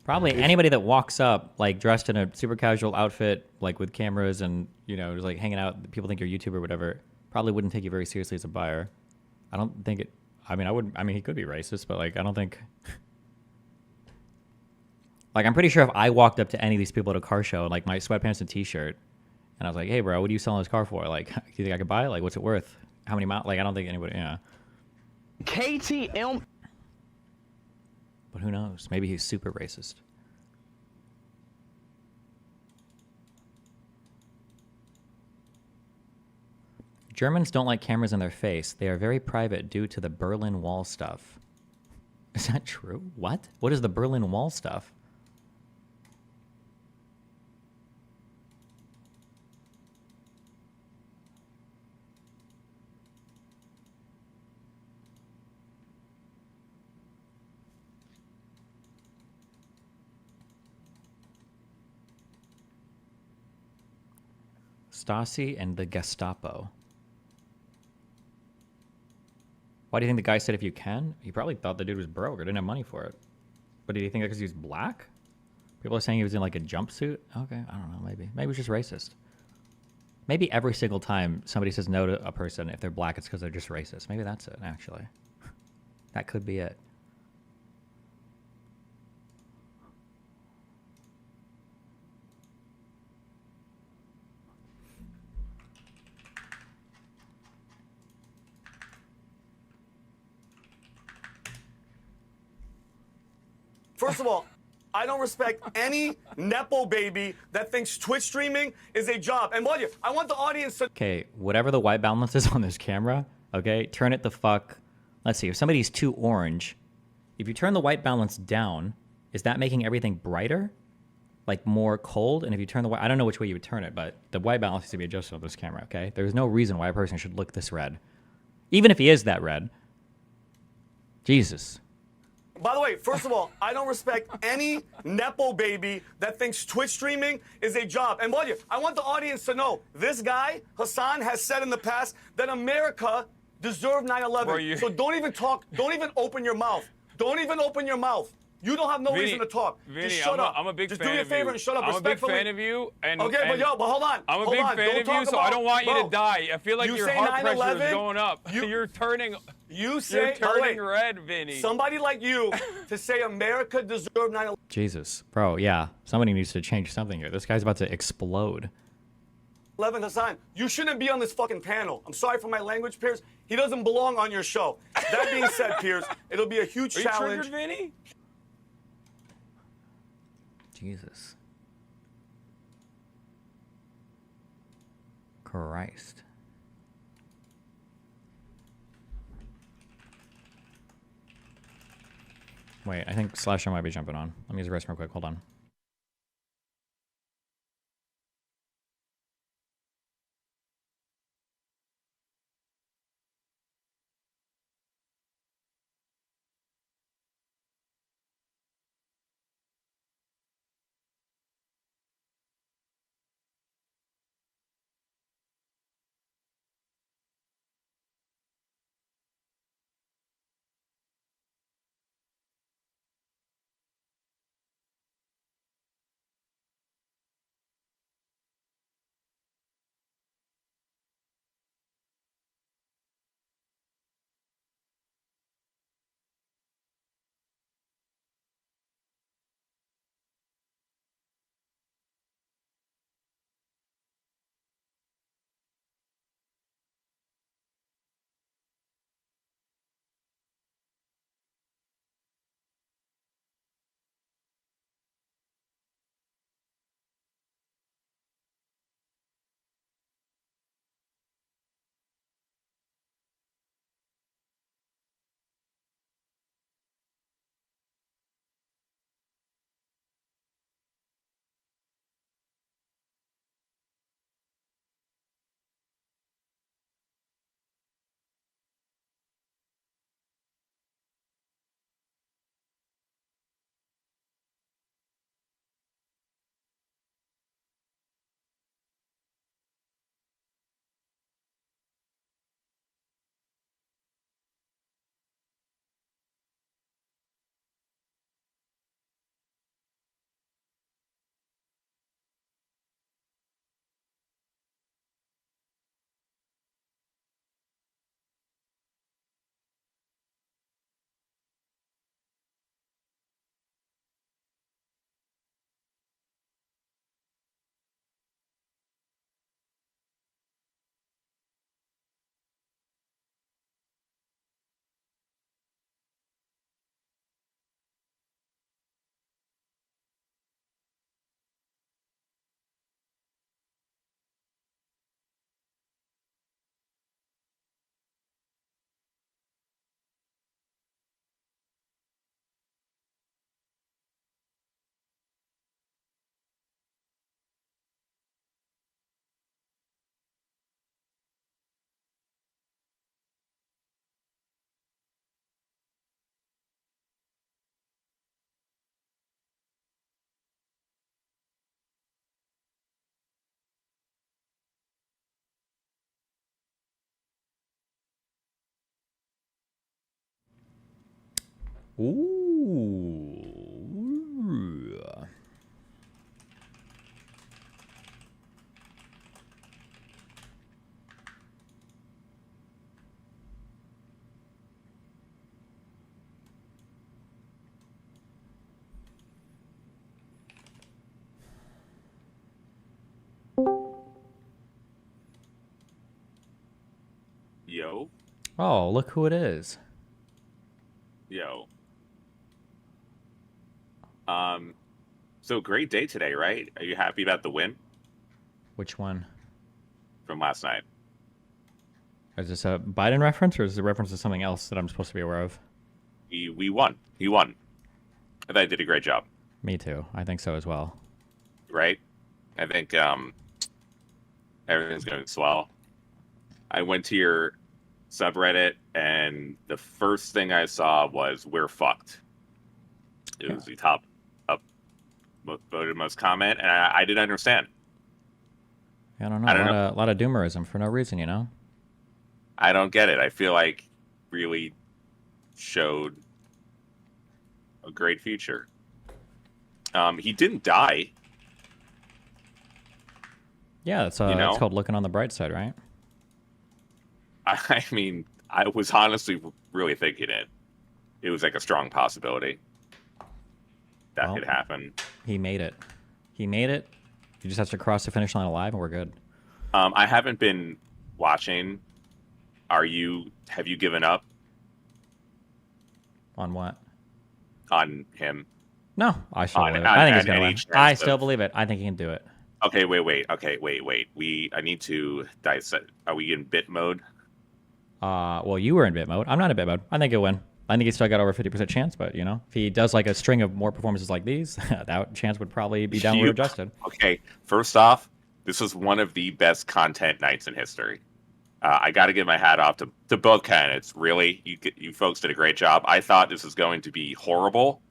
Probably anybody that walks up like dressed in a super casual outfit, like with cameras and, you know, just like hanging out, people think you're YouTube or whatever, probably wouldn't take you very seriously as a buyer. I don't think it, I mean, he could be racist, but like, I don't think, like, I'm pretty sure if I walked up to any of these people at a car show, like my sweatpants and t-shirt, and I was like, hey bro, what are you selling this car for? Like, do you think I could buy it? Like, what's it worth? How many miles? Like, I don't think anybody, yeah. KTM. But who knows? Maybe he's super racist. Germans don't like cameras in their face. They are very private due to the Berlin Wall stuff. Is that true? What? What is the Berlin Wall stuff? Stasi and the Gestapo. Why do you think the guy said if you can? He probably thought the dude was broke or didn't have money for it. But did he think that because he was black? People are saying he was in like a jumpsuit? Okay, I don't know, maybe. Maybe he's just racist. Maybe every single time somebody says no to a person, if they're black, it's because they're just racist. Maybe that's it, actually. That could be it. First of all, I don't respect any Nepo baby that thinks Twitch streaming is a job. And mind you, I want the audience to... Okay, whatever the white balance is on this camera, okay, turn it the fuck... Let's see, if somebody's too orange, if you turn the white balance down, is that making everything brighter? Like more cold? And if you turn the white... I don't know which way you would turn it, but the white balance needs to be adjusted on this camera, okay? There's no reason why a person should look this red. Even if he is that red. Jesus. By the way, first of all, I don't respect any Nepo baby that thinks Twitch streaming is a job. And mind you, I want the audience to know, this guy, Hassan, has said in the past that America deserved 9/11. So don't even talk, don't even open your mouth. Don't even open your mouth. You don't have no reason to talk. Vinny, just shut up. I'm a big just fan do me a of favor you. and shut up. I'm respectfully. a big fan of you. And, okay, and but hold on. I'm a hold big on. fan Don't of you, so I don't want you bro, to die. I feel like you your say heart pressure 9/11, is going up. You're turning. You're turning red, Vinny. Somebody like you to say America deserved 9/11. Jesus. Bro, yeah. Somebody needs to change something here. This guy's about to explode. 11 Hassan, you shouldn't be on this fucking panel. I'm sorry for my language, Piers. He doesn't belong on your show. That being said, Piers, it'll be a huge Are challenge. you triggered, Vinny? Jesus. Christ. Wait, I think Slasher might be jumping on. Let me use the rest real quick. Hold on. Ooh. Yo. Oh, look who it is. Yo. So great day today, right? Are you happy about the win Which one? from last night? Is this a Biden reference, or is it a reference to something else that I'm supposed to be aware of? We won. He won. I thought he did a great job. Me too. I think so as well. Right? I think everything's going swell. I went to your subreddit, and the first thing I saw was "We're fucked." It was the top voted most comment, and I didn't understand. I don't know. A lot of doomerism for no reason, you know? I don't get it. I feel like really showed a great future. He didn't die. Yeah, it's called looking on the bright side, right? I mean, I was honestly really thinking it. It was like a strong possibility that could happen. He made it. He made it. He just has to cross the finish line alive, and we're good. I haven't been watching. Have you given up On what? on him? No, I still believe it. on I think he's going to any win. chance I of- still believe it. I think he can do it. Okay, wait. I need to dissect. Are we in bit mode? Well, you were in bit mode. I'm not in bit mode. I think he'll win. I think he's still got over 50% chance, but, if he does like a string of more performances like these, that chance would probably be downward adjusted. Okay, first off, this was one of the best content nights in history. I got to give my hat off to both candidates. Really, you folks did a great job. I thought this was going to be horrible,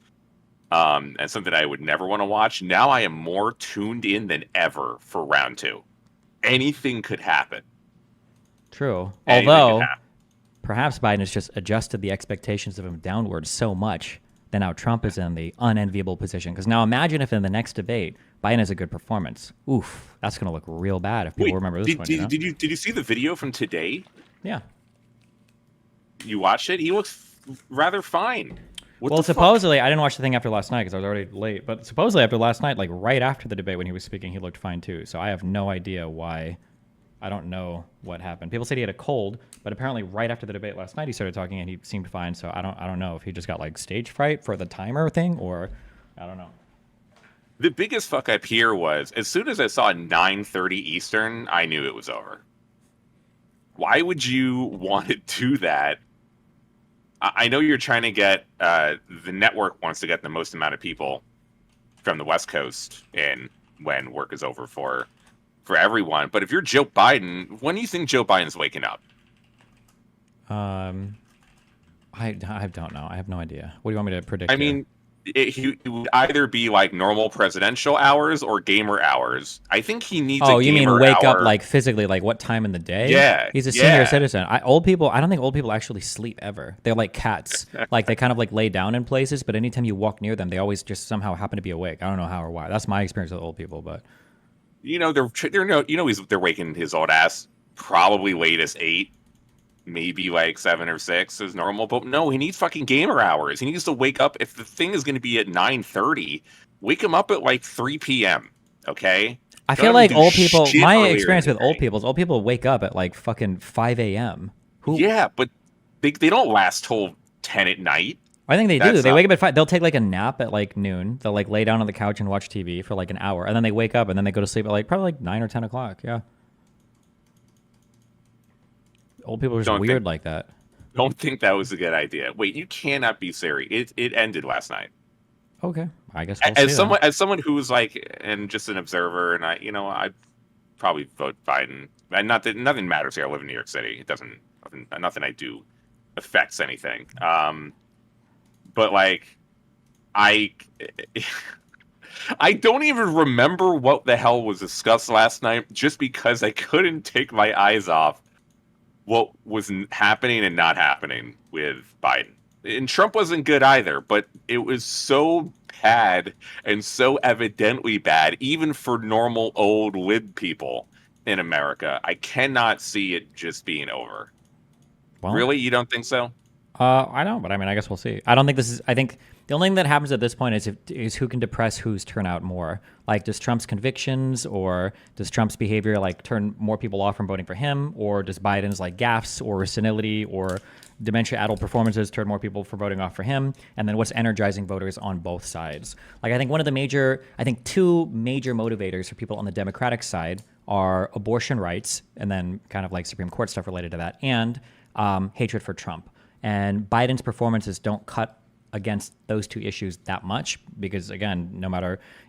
and something I would never want to watch. Now I am more tuned in than ever for round 2. Anything could happen. True. Anything Although, could happen. perhaps Biden has just adjusted the expectations of him downward so much that now Trump is in the unenviable position. Because now imagine if in the next debate, Biden has a good performance. Oof, that's going to look real bad if people remember this one. Did you see the video from today? Yeah. You watched it? He looks rather fine. Well, supposedly, I didn't watch the thing after last night because I was already late. But supposedly after last night, like right after the debate when he was speaking, he looked fine too. So I have no idea why. I don't know what happened. People said he had a cold, but apparently right after the debate last night, he started talking and he seemed fine. So I don't know if he just got like stage fright for the timer thing or I don't know. The biggest fuck up here was as soon as I saw 9:30 Eastern, I knew it was over. Why would you want to do that? I know you're trying to get the network wants to get the most amount of people from the West Coast in when work is over for everyone. But if you're Joe Biden, when do you think Joe Biden's waking up? I don't know. I have no idea. What do you want me to predict? I mean, it would either be like normal presidential hours or gamer hours. I think he needs. Oh, a you mean gamer wake hour. up like physically, like what time in the day? Yeah, he's a senior citizen. Old people. I don't think old people actually sleep ever. They're like cats. Like they kind of like lay down in places, but anytime you walk near them, they always just somehow happen to be awake. I don't know how or why. That's my experience with old people, but. They're waking his old ass probably latest 8, maybe like 7 or 6 is normal. But no, he needs fucking gamer hours. He needs to wake up. If the thing is going to be at 9:30, wake him up at like 3 p.m. Okay. I feel like old people. My experience with old people is old people wake up at like fucking 5 a.m. Yeah, but they don't last till 10 at night. I think they do. They wake up at 5. They'll take like a nap at like noon. They'll like lay down on the couch and watch TV for like an hour, and then they wake up and then they go to sleep at like probably like 9 or 10 o'clock. Yeah. Old people are just weird like that. Don't think that was a good idea. Wait, you cannot be serious. It ended last night. Okay, I guess we'll see as someone who's like and just an observer, and I'd probably vote Biden. And not that nothing matters here. I live in New York City. It doesn't nothing I do affects anything. But like, I don't even remember what the hell was discussed last night, just because I couldn't take my eyes off what was happening and not happening with Biden. And Trump wasn't good either, but it was so bad and so evidently bad, even for normal old lib people in America. I cannot see it just being over. Well, really? You don't think so? I don't, but I mean, I guess we'll see. I don't think this is. I think the only thing that happens at this point is who can depress whose turnout more. Like, does Trump's convictions or does Trump's behavior like turn more people off from voting for him, or does Biden's like gaffes or senility or dementia-addled performances turn more people for voting off for him? And then what's energizing voters on both sides? Like, I think two major motivators for people on the Democratic side are abortion rights, and then kind of like Supreme Court stuff related to that, and hatred for Trump. And Biden's performances don't cut against those two issues that much because, again,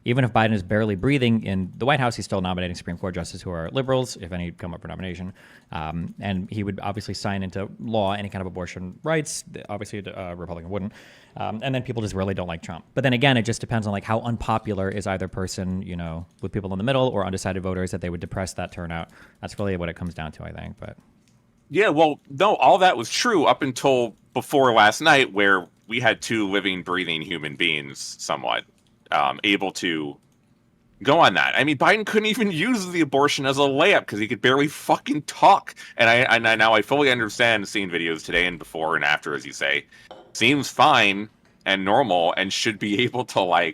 even if Biden is barely breathing in the White House, he's still nominating Supreme Court justices who are liberals, if any come up for nomination. And he would obviously sign into law any kind of abortion rights. Obviously, a Republican wouldn't. And then people just really don't like Trump. But then again, it just depends on like how unpopular is either person, with people in the middle or undecided voters that they would depress that turnout. That's really what it comes down to, I think. But yeah, well, no, all that was true up until before last night, where we had two living, breathing human beings somewhat able to go on that. I mean, Biden couldn't even use the abortion as a layup because he could barely fucking talk. And I now I fully understand seeing videos today and before and after, as you say, seems fine and normal and should be able to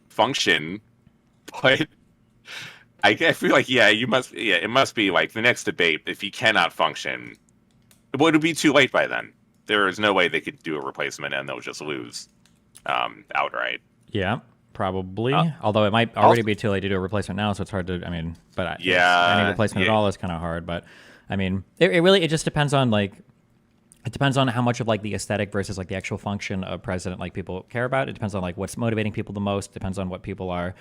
function. But I feel like it must be like the next debate. If he cannot function, would it be too late by then? There is no way they could do a replacement and they'll just lose outright. Yeah, probably. Although it might already be too late to do a replacement now, so it's hard to. I mean, but any replacement at all is kind of hard. But I mean, it just depends on like. It depends on how much of like the aesthetic versus like the actual function of president like people care about. It depends on like what's motivating people the most. It depends on what people are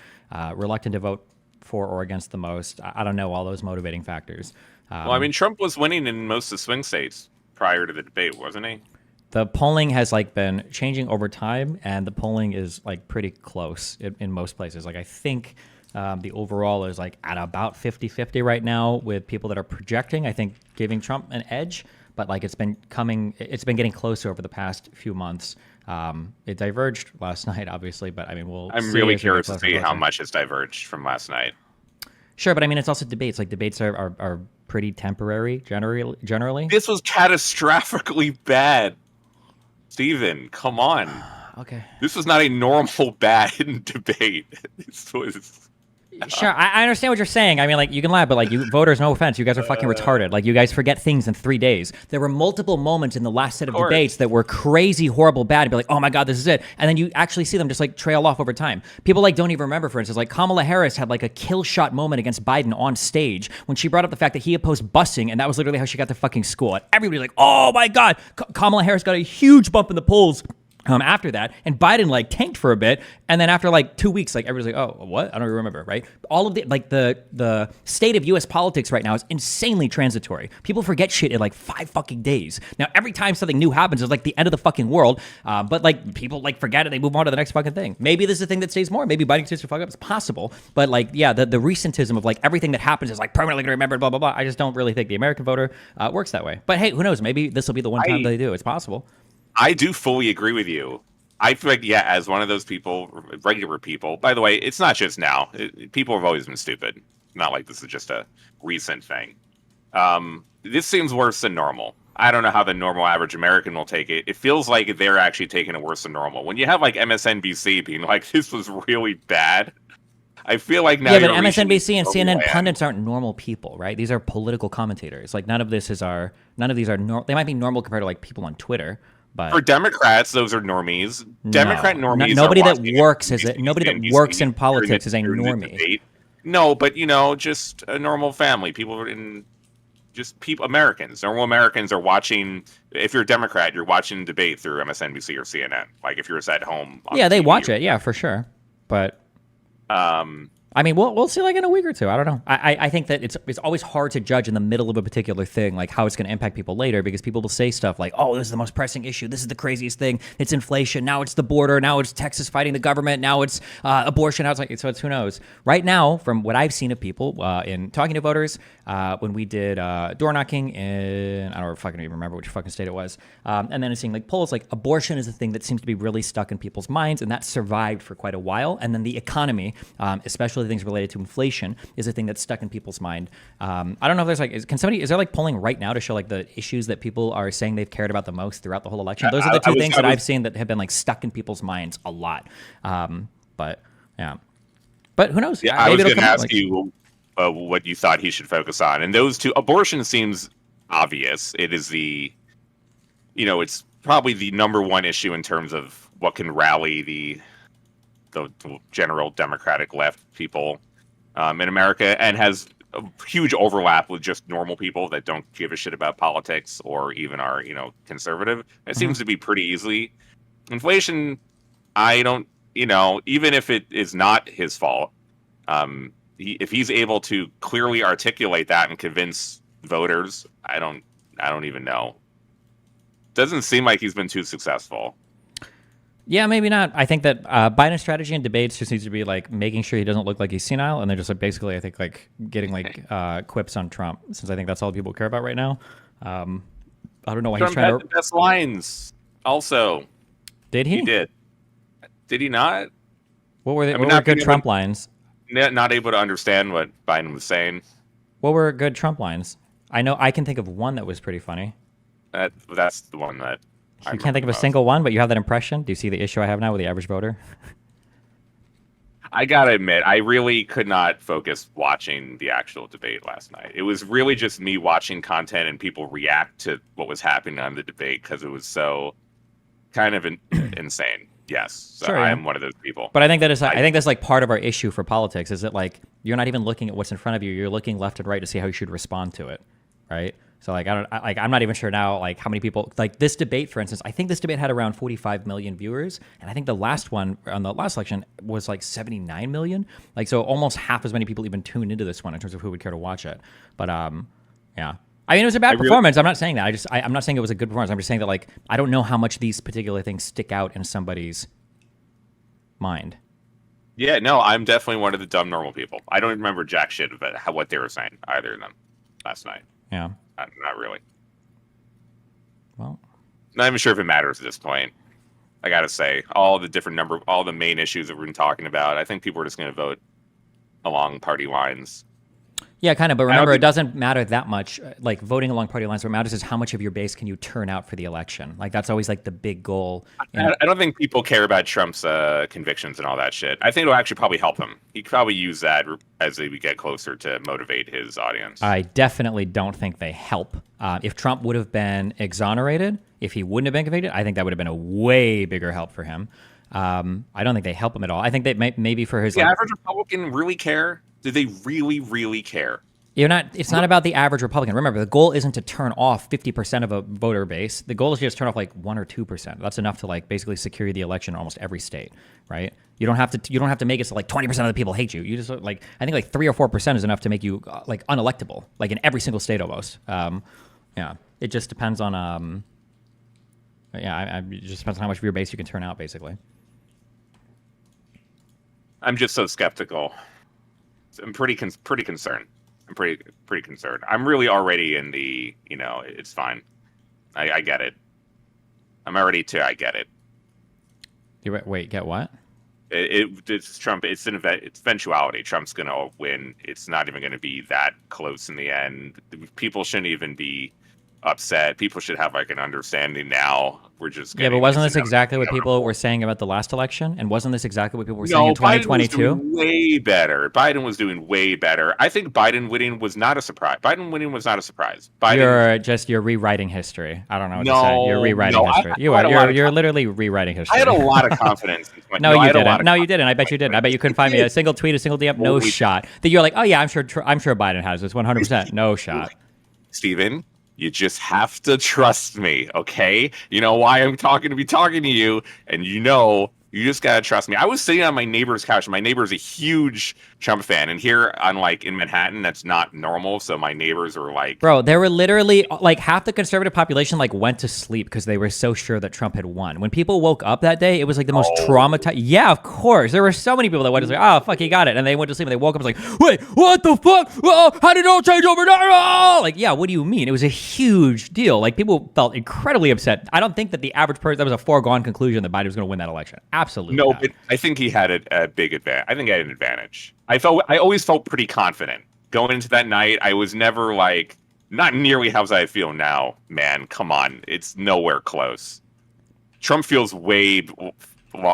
reluctant to vote for or against the most. I don't know all those motivating factors. Well, I mean, Trump was winning in most of the swing states prior to the debate, wasn't he? The polling has like been changing over time, and the polling is like pretty close in most places. Like I think the overall is like at about 50-50 right now with people that are projecting, I think, giving Trump an edge. But like it's been getting closer over the past few months. It diverged last night, obviously, but I mean, I'm really curious to see how much it's diverged from last night. Sure, but I mean, it's also debates. Like debates are pretty temporary, generally. This was catastrophically bad, Steven. Come on. Okay. This was not a normal bad debate. This was. Sure, I understand what you're saying. I mean, like, you can laugh, but, like, you voters, no offense, you guys are fucking retarded. Like, you guys forget things in 3 days. There were multiple moments in the last set of debates that were crazy, horrible, bad. You'd be like, oh my God, this is it. And then you actually see them just, like, trail off over time. People, like, don't even remember, for instance, like, Kamala Harris had, like, a kill shot moment against Biden on stage when she brought up the fact that he opposed busing, and that was literally how she got to fucking school. And everybody's like, oh my God, Kamala Harris got a huge bump in the polls after that, and Biden like tanked for a bit, and then after like 2 weeks, like everybody's like, oh, what? I don't even remember, right? All of the like the state of U.S. politics right now is insanely transitory. People forget shit in like 5 fucking days. Now, every time something new happens, it's like the end of the fucking world. But like people like forget it, they move on to the next fucking thing. Maybe this is the thing that stays more. Maybe Biden stays to fuck up. It's possible, but like yeah, the recentism of like everything that happens is like permanently gonna remember. Blah blah blah. I just don't really think the American voter works that way. But hey, who knows? Maybe this will be the one time they do. It's possible. I do fully agree with you. I feel like, yeah, as one of those people, regular people, by the way, it's not just now. People have always been stupid. Not like this is just a recent thing. This seems worse than normal. I don't know how the normal average American will take it. It feels like they're actually taking it worse than normal. When you have like MSNBC being like, this was really bad, I feel like now. Yeah, but MSNBC and CNN pundits aren't normal people, right? These are political commentators. Like none of these are normal. They might be normal compared to like people on Twitter. But for Democrats, those are normies. Democrat normies. Nobody that works in politics is a normie. No, but just a normal family. Americans. Normal Americans are watching. If you're a Democrat, you're watching debate through MSNBC or CNN. Like if you're just at home. Yeah, they watch it. Yeah, for sure. But I mean, we'll see like in a week or two. I don't know. I think that it's always hard to judge in the middle of a particular thing, like how it's going to impact people later, because people will say stuff like, oh, this is the most pressing issue. This is the craziest thing. It's inflation. Now it's the border. Now it's Texas fighting the government. Now it's abortion. Now it's like, so it's who knows. Right now, from what I've seen of people in talking to voters, when we did door knocking in, I don't fucking even remember which fucking state it was, and then seeing like polls, like abortion is a thing that seems to be really stuck in people's minds, and that survived for quite a while. And then the economy, especially things related to inflation, is a thing that's stuck in people's mind. I don't know if there's like, is there like polling right now to show like the issues that people are saying they've cared about the most throughout the whole election? Those are the two things that I've seen that have been like stuck in people's minds a lot. But yeah, but who knows? Yeah, I was going to ask you what you thought he should focus on, and those two, abortion seems obvious. It is it's probably the number one issue in terms of what can rally the general Democratic left people in America, and has a huge overlap with just normal people that don't give a shit about politics or even are conservative. It seems to be pretty easily. Inflation, I don't even if it is not his fault, if he's able to clearly articulate that and convince voters, I don't even know. Doesn't seem like he's been too successful. Yeah, maybe not. I think that Biden's strategy in debates just needs to be like making sure he doesn't look like he's senile, and then just like basically, I think like getting like quips on Trump, since I think that's all people care about right now. I don't know why Trump he's trying had to. The best lines. Also, did he? He did. Did he not? What were they? What were good Trump lines? Not able to understand what Biden was saying. What were good Trump lines? I know I can think of one that was pretty funny. That's the one that. You can't think of a single one, but you have that impression. Do you see the issue I have now with the average voter? I gotta admit, I really could not focus watching the actual debate last night. It was really just me watching content and people react to what was happening on the debate because it was so kind of insane. Yes, so Sure, I yeah. am one of those people. But I think that is, I think that's like part of our issue for politics is that like you're not even looking at what's in front of you. You're looking left and right to see how you should respond to it, right? So like I'm not even sure now like how many people like this debate, for instance. I think this debate had around 45 million viewers, and I think the last one on the last election was like 79 million. Like so, almost half as many people even tuned into this one in terms of who would care to watch it. But yeah. I mean, it was a bad performance. I'm not saying that. I'm not saying it was a good performance. I'm just saying that like I don't know how much these particular things stick out in somebody's mind. Yeah, no, I'm definitely one of the dumb normal people. I don't remember jack shit about what they were saying, either of them, last night. Yeah. Not really. Well, not even sure if it matters at this point. I gotta say, all the main issues that we've been talking about, I think people are just going to vote along party lines. Yeah, kind of. But remember, it doesn't matter that much. Like voting along party lines, what matters is how much of your base can you turn out for the election. Like that's always like the big goal. I don't think people care about Trump's convictions and all that shit. I think it'll actually probably help him. He could probably use that as we get closer to motivate his audience. I definitely don't think they help. If Trump would have been exonerated, if he wouldn't have been convicted, I think that would have been a way bigger help for him. I don't think they help him at all. I think they maybe for his... Does the average Republican really care? Do they really, really care? It's not about the average Republican. Remember, the goal isn't to turn off 50% of a voter base. The goal is just to turn off like 1 or 2%. That's enough to like basically secure the election in almost every state, right? You don't have to make it so like 20% of the people hate you. You just like I think like 3 or 4% is enough to make you like unelectable, like in every single state almost. Yeah, it just depends on it just depends on how much of your base you can turn out, basically. I'm just so skeptical. I'm pretty concerned. I'm pretty concerned. I'm really already in the, it's fine. I get it. I'm already too. I get it. Wait, get what? It's Trump. It's eventuality. Trump's gonna win. It's not even gonna be that close in the end. People shouldn't even be upset. People should have like an understanding now. We're just but wasn't this exactly what people were saying about the last election? And wasn't this exactly what people were saying in 2022? Biden was doing way better. Biden was doing way better. I think Biden winning was not a surprise. You're rewriting history. I don't know what to say. You're rewriting history. You're literally rewriting history. I had a lot of confidence. No, you didn't. No, you didn't. I bet you didn't. I bet you couldn't find me a single tweet, a single DM. No shot. That you're like, oh yeah, I'm sure Biden has this 100%. No shot. Steven, you just have to trust me, okay? You know why I'm talking to you, and you just gotta trust me. I was sitting on my neighbor's couch, and my neighbor's a huge Trump fan, and here in Manhattan, that's not normal. So my neighbors are like, bro, there were literally like half the conservative population like went to sleep because they were so sure that Trump had won. When people woke up that day, it was like the most traumatized. Yeah, of course, there were so many people that went to sleep. Oh fuck, he got it, and they went to sleep and they woke up and was like, wait, what the fuck? Oh, how did it all change overnight? Oh! Like, yeah, what do you mean? It was a huge deal. Like people felt incredibly upset. I don't think that the average person, that was a foregone conclusion that Biden was going to win that election. Absolutely no, not. but I think he had a big advantage. I think he had an advantage. I always felt pretty confident going into that night. I was never like, not nearly how I feel now, man. Come on, it's nowhere close. Trump feels way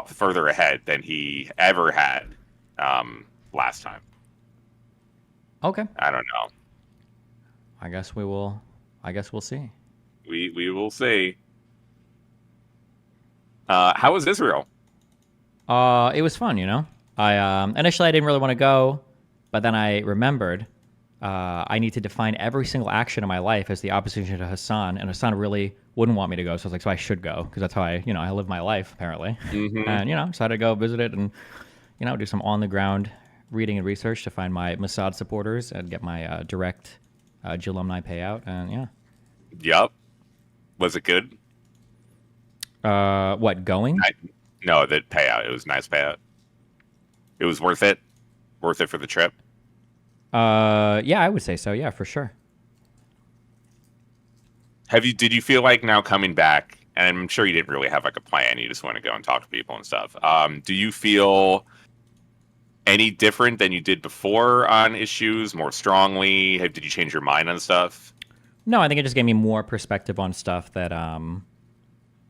further ahead than he ever had last time. Okay. I don't know. I guess we'll see. We will see. How was Israel? It was fun, initially I didn't really want to go, but then I remembered I need to define every single action in my life as the opposition to Hassan, and Hassan really wouldn't want me to go, so I was like, so I should go, because that's how I live my life, apparently. Mm-hmm. And, decided to go visit it and, do some on-the-ground reading and research to find my Mossad supporters and get my direct alumni payout, and yeah. Yup. Was it good? What, going? No, the payout. It was a nice payout. It was worth it? Worth it for the trip? Yeah, I would say so. Yeah, for sure. Did you feel like now coming back, and I'm sure you didn't really have like a plan, you just want to go and talk to people and stuff. Do you feel any different than you did before on issues, more strongly? Did you change your mind on stuff? No, I think it just gave me more perspective on stuff that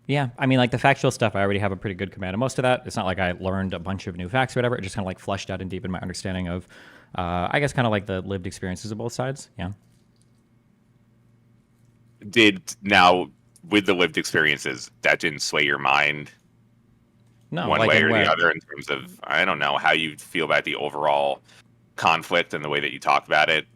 Yeah, I mean, like the factual stuff, I already have a pretty good command of most of that. It's not like I learned a bunch of new facts or whatever. It just kind of like flushed out and deepened my understanding of, I guess, kind of like the lived experiences of both sides. Yeah. Now with the lived experiences, that didn't sway your mind No, one like way in or where- the other in terms of, I don't know, how you feel about the overall conflict and the way that you talk about it.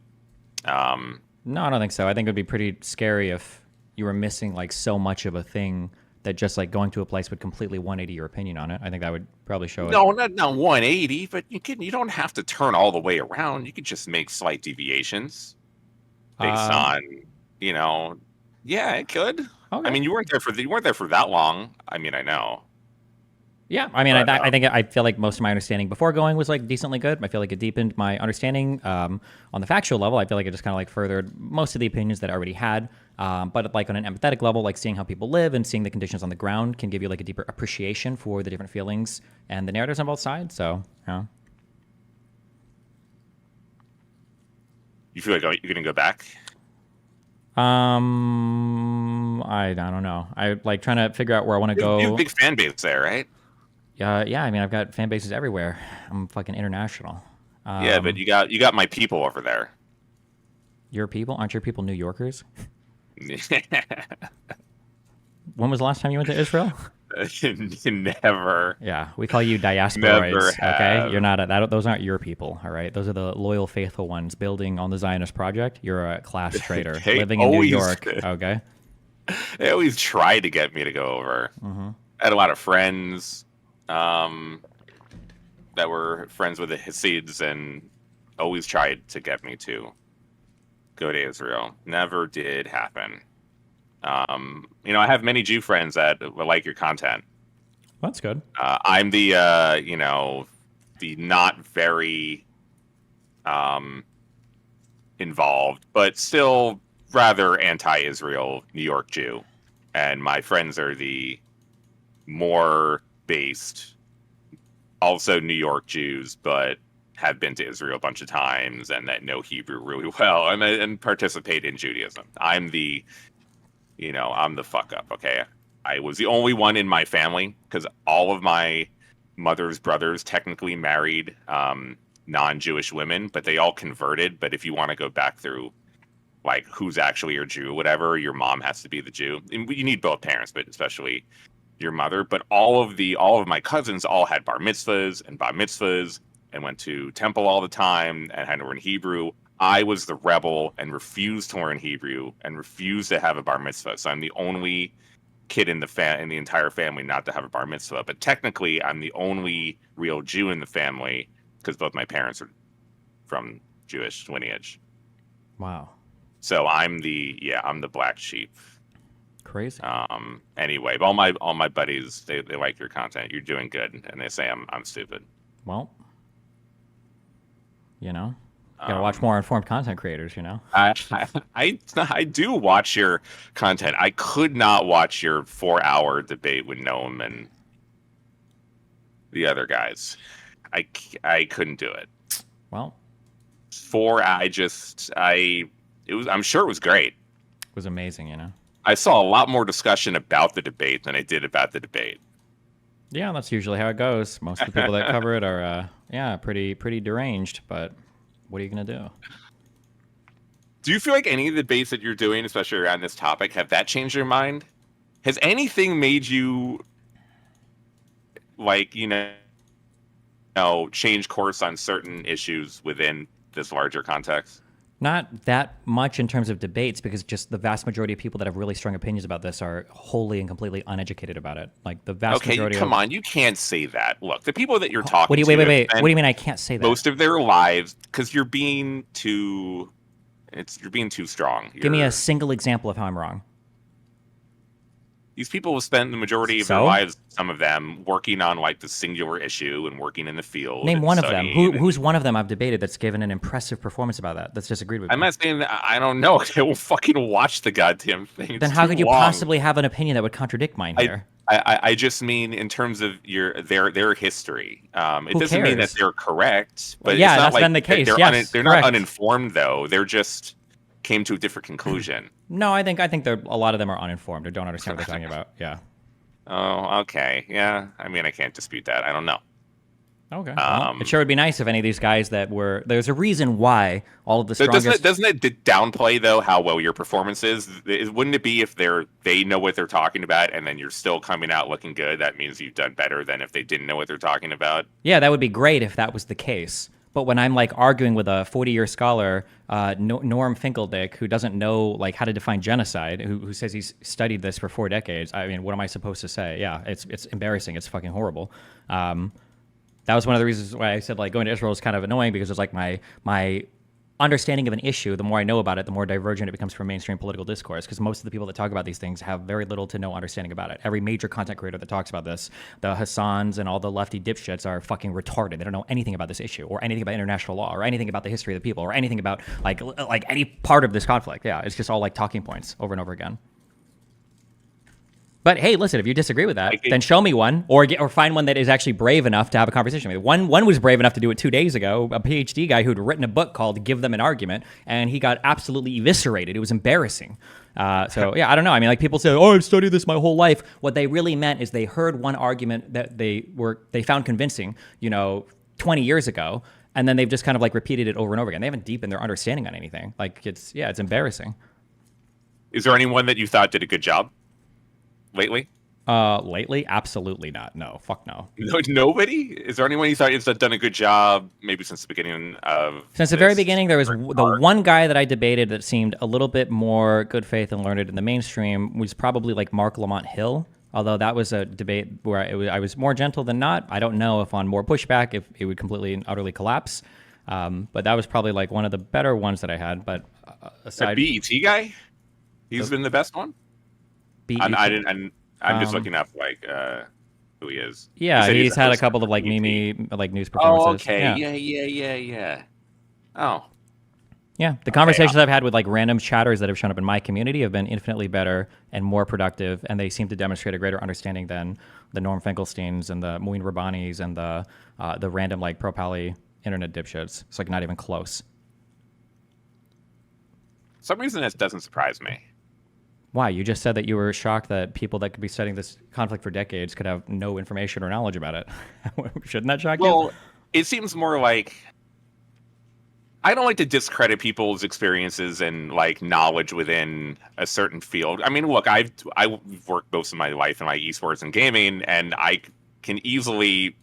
No, I don't think so. I think it would be pretty scary if you were missing like so much of a thing that just like going to a place would completely 180 your opinion on it. I think that would probably show it. No, not 180, but you don't have to turn all the way around. You could just make slight deviations based on, you know, yeah, it could. Okay. I mean, you weren't there for that long. I mean, I know. Yeah, I mean, But, I feel like most of my understanding before going was like decently good. I feel like it deepened my understanding on the factual level. I feel like it just kind of like furthered most of the opinions that I already had. But like on an empathetic level, like seeing how people live and seeing the conditions on the ground can give you like a deeper appreciation for the different feelings and the narratives on both sides. So, yeah. You feel like you're going to go back? I don't know. I like trying to figure out where I want to go. You have a big fan base there, right? Yeah. I mean, I've got fan bases everywhere. I'm fucking international. Yeah, but you got my people over there. Your people? Aren't your people New Yorkers? When was the last time you went to Israel? Never. Yeah, we call you diasporoids. Never Okay, have. you're not those aren't your people. All right, those are the loyal, faithful ones building on the Zionist project. You're a class traider They living in New always York. did. Okay. They always tried to get me to go over. Mm-hmm. I had a lot of friends that were friends with the Hasids and always tried to get me to go to Israel. Never did happen. You know, I have many Jew friends that like your content. That's good. I'm the you know, the not very involved, but still rather anti-Israel New York Jew, and my friends are the more based, also New York Jews, but have been to Israel a bunch of times and that know Hebrew really well and participate in Judaism. I'm the fuck up. Okay, I was the only one in my family because all of my mother's brothers technically married non-Jewish women, but they all converted. But if you want to go back through like who's actually your Jew, whatever, your mom has to be the Jew. And you need both parents, but especially your mother. But all of my cousins all had bar mitzvahs and bat mitzvahs and went to temple all the time and had to learn Hebrew. I was the rebel and refused to learn Hebrew and refused to have a bar mitzvah. So I'm the only kid in the entire family not to have a bar mitzvah. But technically, I'm the only real Jew in the family because both my parents are from Jewish lineage. Wow. So I'm the black sheep. Crazy. Anyway, but all my buddies they like your content. You're doing good, and they say I'm stupid. Well, you know, you gotta watch more informed content creators. You know. I do watch your content. I could not watch your 4-hour debate with Noam and the other guys. I couldn't do it. Well, I'm sure it was great. It was amazing, you know. I saw a lot more discussion about the debate than I did about the debate. Yeah, that's usually how it goes. Most of the people that cover it are, pretty deranged. But what are you gonna do? Do you feel like any of the debates that you're doing, especially around this topic, have that changed your mind? Has anything made you, like, change course on certain issues within this larger context? Not that much in terms of debates, because just the vast majority of people that have really strong opinions about this are wholly and completely uneducated about it. Like the vast majority. Come on, you can't say that. Look, the people that you're talking to. Wait. What do you mean I can't say that? Most of their lives, because you're being too strong. Give me a single example of how I'm wrong. These people will spend the majority of their lives, some of them, working on like the singular issue and working in the field. Name one of them. Who's one of them I've debated that's given an impressive performance about that? That's disagreed with me. I'm not saying that. I don't know. They will fucking watch the goddamn thing. Then how could you possibly have an opinion that would contradict mine here? I just mean in terms of their history. It doesn't mean that they're correct. But yeah, it's not that's like been the case. They're not uninformed though. They're just came to a different conclusion. No, I think a lot of them are uninformed or don't understand what they're talking about. Yeah. Oh, okay. Yeah. I mean, I can't dispute that. I don't know. Okay. Well, it sure would be nice if any of these guys that were... There's a reason why all of the strongest... Doesn't it downplay, though, how well your performance is? Wouldn't it be if they know what they're talking about and then you're still coming out looking good, that means you've done better than if they didn't know what they're talking about? Yeah, that would be great if that was the case. But when I'm like arguing with a 40-year scholar, Norm Finkeldick, who doesn't know like how to define genocide, who says he's studied this for 4 decades, I mean, what am I supposed to say? Yeah, it's embarrassing. It's fucking horrible. That was one of the reasons why I said like going to Israel is kind of annoying, because it's like my understanding of an issue, the more I know about it, the more divergent it becomes from mainstream political discourse, because most of the people that talk about these things have very little to no understanding about it. Every major content creator that talks about this, the Hassans and all the lefty dipshits, are fucking retarded. They don't know anything about this issue or anything about international law or anything about the history of the people or anything about like any part of this conflict. Yeah, it's just all like talking points over and over again. But hey, listen, if you disagree with that, then show me one, or find one that is actually brave enough to have a conversation with me. One was brave enough to do it 2 days ago, a PhD guy who'd written a book called Give Them an Argument, and he got absolutely eviscerated. It was embarrassing. So yeah, I don't know. I mean, like people say, oh, I've studied this my whole life. What they really meant is they heard one argument that they found convincing, 20 years ago, and then they've just kind of like repeated it over and over again. They haven't deepened their understanding on anything. Like it's embarrassing. Is there anyone that you thought did a good job lately? Lately, absolutely not. No, fuck no. Nobody? Is there anyone you thought has done a good job maybe since the beginning of... Since the very beginning, there was the one guy that I debated that seemed a little bit more good faith and learned in the mainstream was probably like Mark Lamont Hill, although that was a debate where I was more gentle than not. I don't know if on more pushback, if it would completely and utterly collapse. But that was probably like one of the better ones that I had. But aside... The BET guy? He's been the best one? I'm just looking up like who he is. Yeah, he's had a couple of like meme like news performances. Oh, okay. Yeah. Oh. Yeah, the conversations I've had with like random chatters that have shown up in my community have been infinitely better and more productive, and they seem to demonstrate a greater understanding than the Norm Finkelsteins and the Muin Rabbanis and the random like pro-Pali internet dipshits. It's like not even close. For some reason this doesn't surprise me. Why? You just said that you were shocked that people that could be studying this conflict for decades could have no information or knowledge about it. Shouldn't that shock you? Well, it seems more like... I don't like to discredit people's experiences and like knowledge within a certain field. I mean, look, I've worked most of my life in like esports and gaming, and I can easily,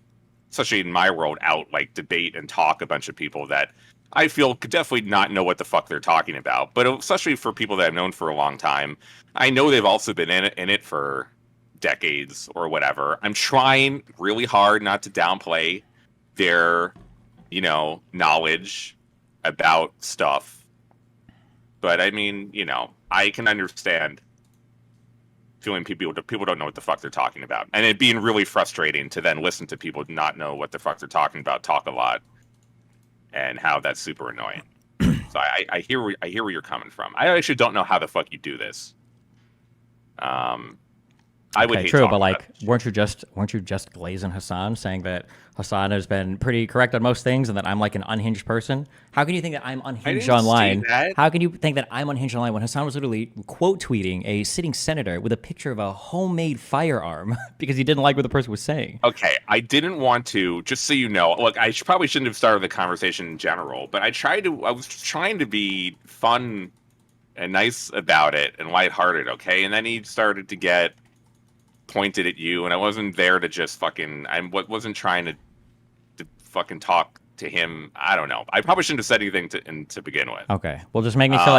especially in my world, like debate and talk a bunch of people that I feel could definitely not know what the fuck they're talking about. But especially for people that I've known for a long time, I know they've also been in it for decades or whatever. I'm trying really hard not to downplay their, knowledge about stuff. But I mean, I can understand feeling people don't know what the fuck they're talking about. And it being really frustrating to then listen to people not know what the fuck they're talking about, talk a lot. And how that's super annoying. So I hear where you're coming from. I actually don't know how the fuck you do this. I would hate true, but like, weren't you just glazing Hassan, saying that Hassan has been pretty correct on most things, and that I'm like an unhinged person? How can you think that I'm unhinged online? How can you think that I'm unhinged online when Hassan was literally quote tweeting a sitting senator with a picture of a homemade firearm because he didn't like what the person was saying? Okay, I didn't want to. Just so you know, look, I probably shouldn't have started the conversation in general, but I was trying to be fun and nice about it and lighthearted. Okay, and then he started to get pointed at you, and I wasn't there to just fucking... I wasn't trying to fucking talk to him. I don't know. I probably shouldn't have said anything to begin with. Okay, well, just make me feel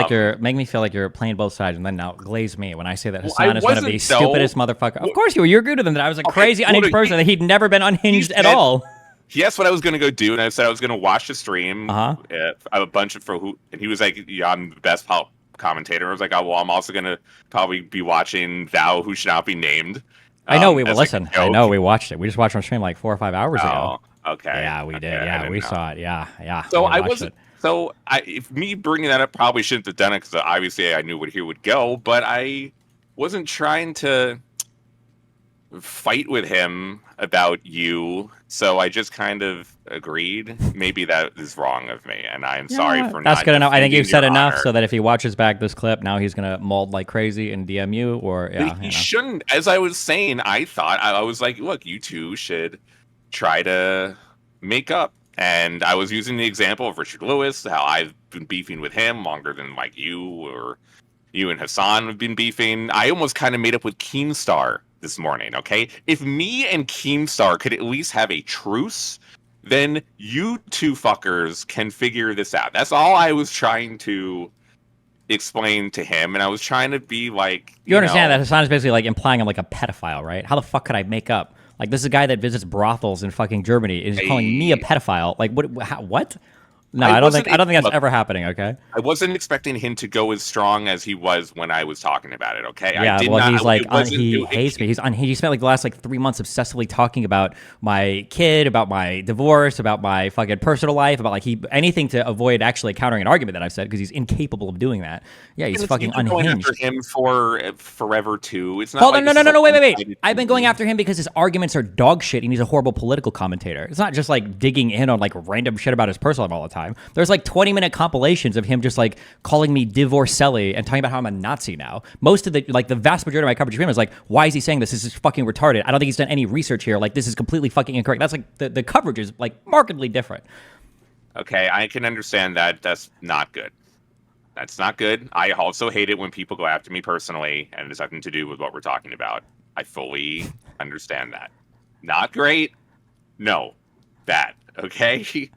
like you're playing both sides, and then now glaze me when I say that Hassan is one of the stupidest motherfuckers. Of course you were. You're good with him. That I was a crazy unhinged person. That he'd never been unhinged at all. He asked what I was going to go do, and I said I was going to watch the stream. A bunch of and he was like, "Yeah, I'm the best commentator." I was like, "Oh well, I'm also going to probably be watching Thou Who Should Not Be Named." I know we will listen. I know we watched it. We just watched on stream like 4 or 5 hours ago. Okay. Yeah, we did. Yeah, we saw it. Yeah. So I wasn't. So if me bringing that up probably shouldn't have done it, because obviously I knew where he would go, but I wasn't trying to fight with him about you, so I just kind of agreed. Maybe that is wrong of me, and I'm sorry for That's not good enough. I think defending you've said your enough honor. so that if he watches back this clip, now he's gonna mold like crazy and DM you, or yeah, He shouldn't. As I was saying, I was like, look, you two should try to make up. And I was using the example of Richard Lewis, how I've been beefing with him longer than like you or you and Hassan have been beefing. I almost kind of made up with Keemstar this morning, okay? If me and Keemstar could at least have a truce, then you two fuckers can figure this out. That's all I was trying to explain to him, and I was trying to be like, You understand that Hassan is basically like implying I'm like a pedophile, right? How the fuck could I make up? Like, this is a guy that visits brothels in fucking Germany is calling me a pedophile. Like, what? No, I don't think that's ever happening. Okay. I wasn't expecting him to go as strong as he was when I was talking about it. Okay. Yeah. He's like he hates me. He spent like the last like 3 months obsessively talking about my kid, about my divorce, about my fucking personal life, about like anything to avoid actually countering an argument that I've said because he's incapable of doing that. Yeah, he's fucking unhinged. Going after him for forever too. It's not. Hold on, no, wait. I've been going after him because his arguments are dog shit and he's a horrible political commentator. It's not just like digging in on like random shit about his personal life all the time. There's like 20-minute compilations of him just like calling me divorcelli and talking about how I'm a Nazi now. Most of the vast majority of my coverage of him is like, why is he saying this? This is fucking retarded. I don't think he's done any research here. Like, this is completely fucking incorrect. That's like the coverage is like markedly different. Okay, I can understand that. That's not good. That's not good. I also hate it when people go after me personally and it has nothing to do with what we're talking about. I fully understand that. Not great. No. Bad. Okay?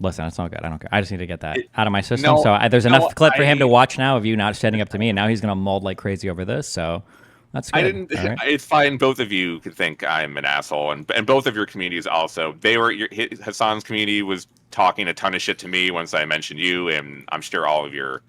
Listen, it's not good. I don't care. I just need to get that out of my system. There's enough clip for him to watch now of you not standing up to me, and now he's going to mold like crazy over this. So that's good. It's fine. Both of you could think I'm an asshole, and both of your communities also. Hassan's community was talking a ton of shit to me once I mentioned you, and I'm sure all of your.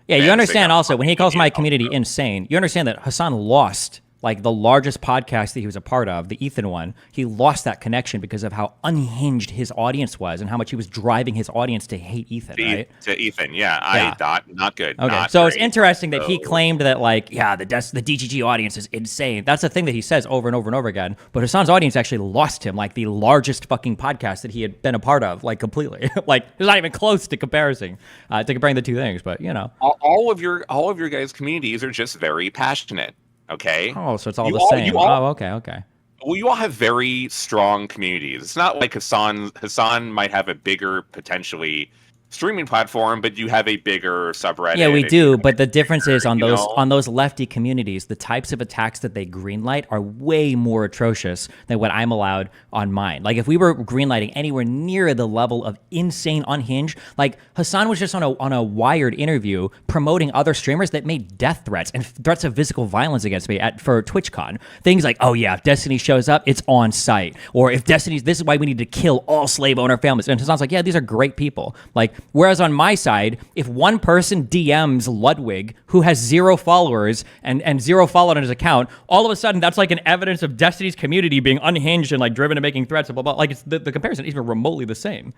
Yeah, you understand also when he calls my community insane. You understand that Hassan lost. Like the largest podcast that he was a part of, the Ethan one, he lost that connection because of how unhinged his audience was and how much he was driving his audience to hate Ethan, right? To Ethan, yeah. Not good. Okay, not so great. It's interesting that he claimed that, like, yeah, the DGG audience is insane. That's the thing that he says over and over and over again. But Hassan's audience actually lost him, like the largest fucking podcast that he had been a part of, like completely. Like, it's not even close to comparing the two things. But you know, all of your guys' communities are just very passionate. Okay. Oh, so it's all the same. Okay. Well, you all have very strong communities. It's not like Hassan might have a bigger potentially streaming platform, but you have a bigger subreddit. Yeah, we do. But the difference is on those lefty communities, the types of attacks that they greenlight are way more atrocious than what I'm allowed on mine. Like if we were greenlighting anywhere near the level of insane unhinged, like Hassan was just on a Wired interview promoting other streamers that made death threats and threats of physical violence against me for TwitchCon. Things like, oh yeah, if Destiny shows up, it's on site. Or if this is why we need to kill all slave owner families. And Hassan's like, yeah, these are great people. Like, whereas on my side, if one person DMs Ludwig, who has 0 followers and 0 followed on his account, all of a sudden that's like an evidence of Destiny's community being unhinged and like driven to making threats and blah, blah. Like it's the comparison isn't even remotely the same.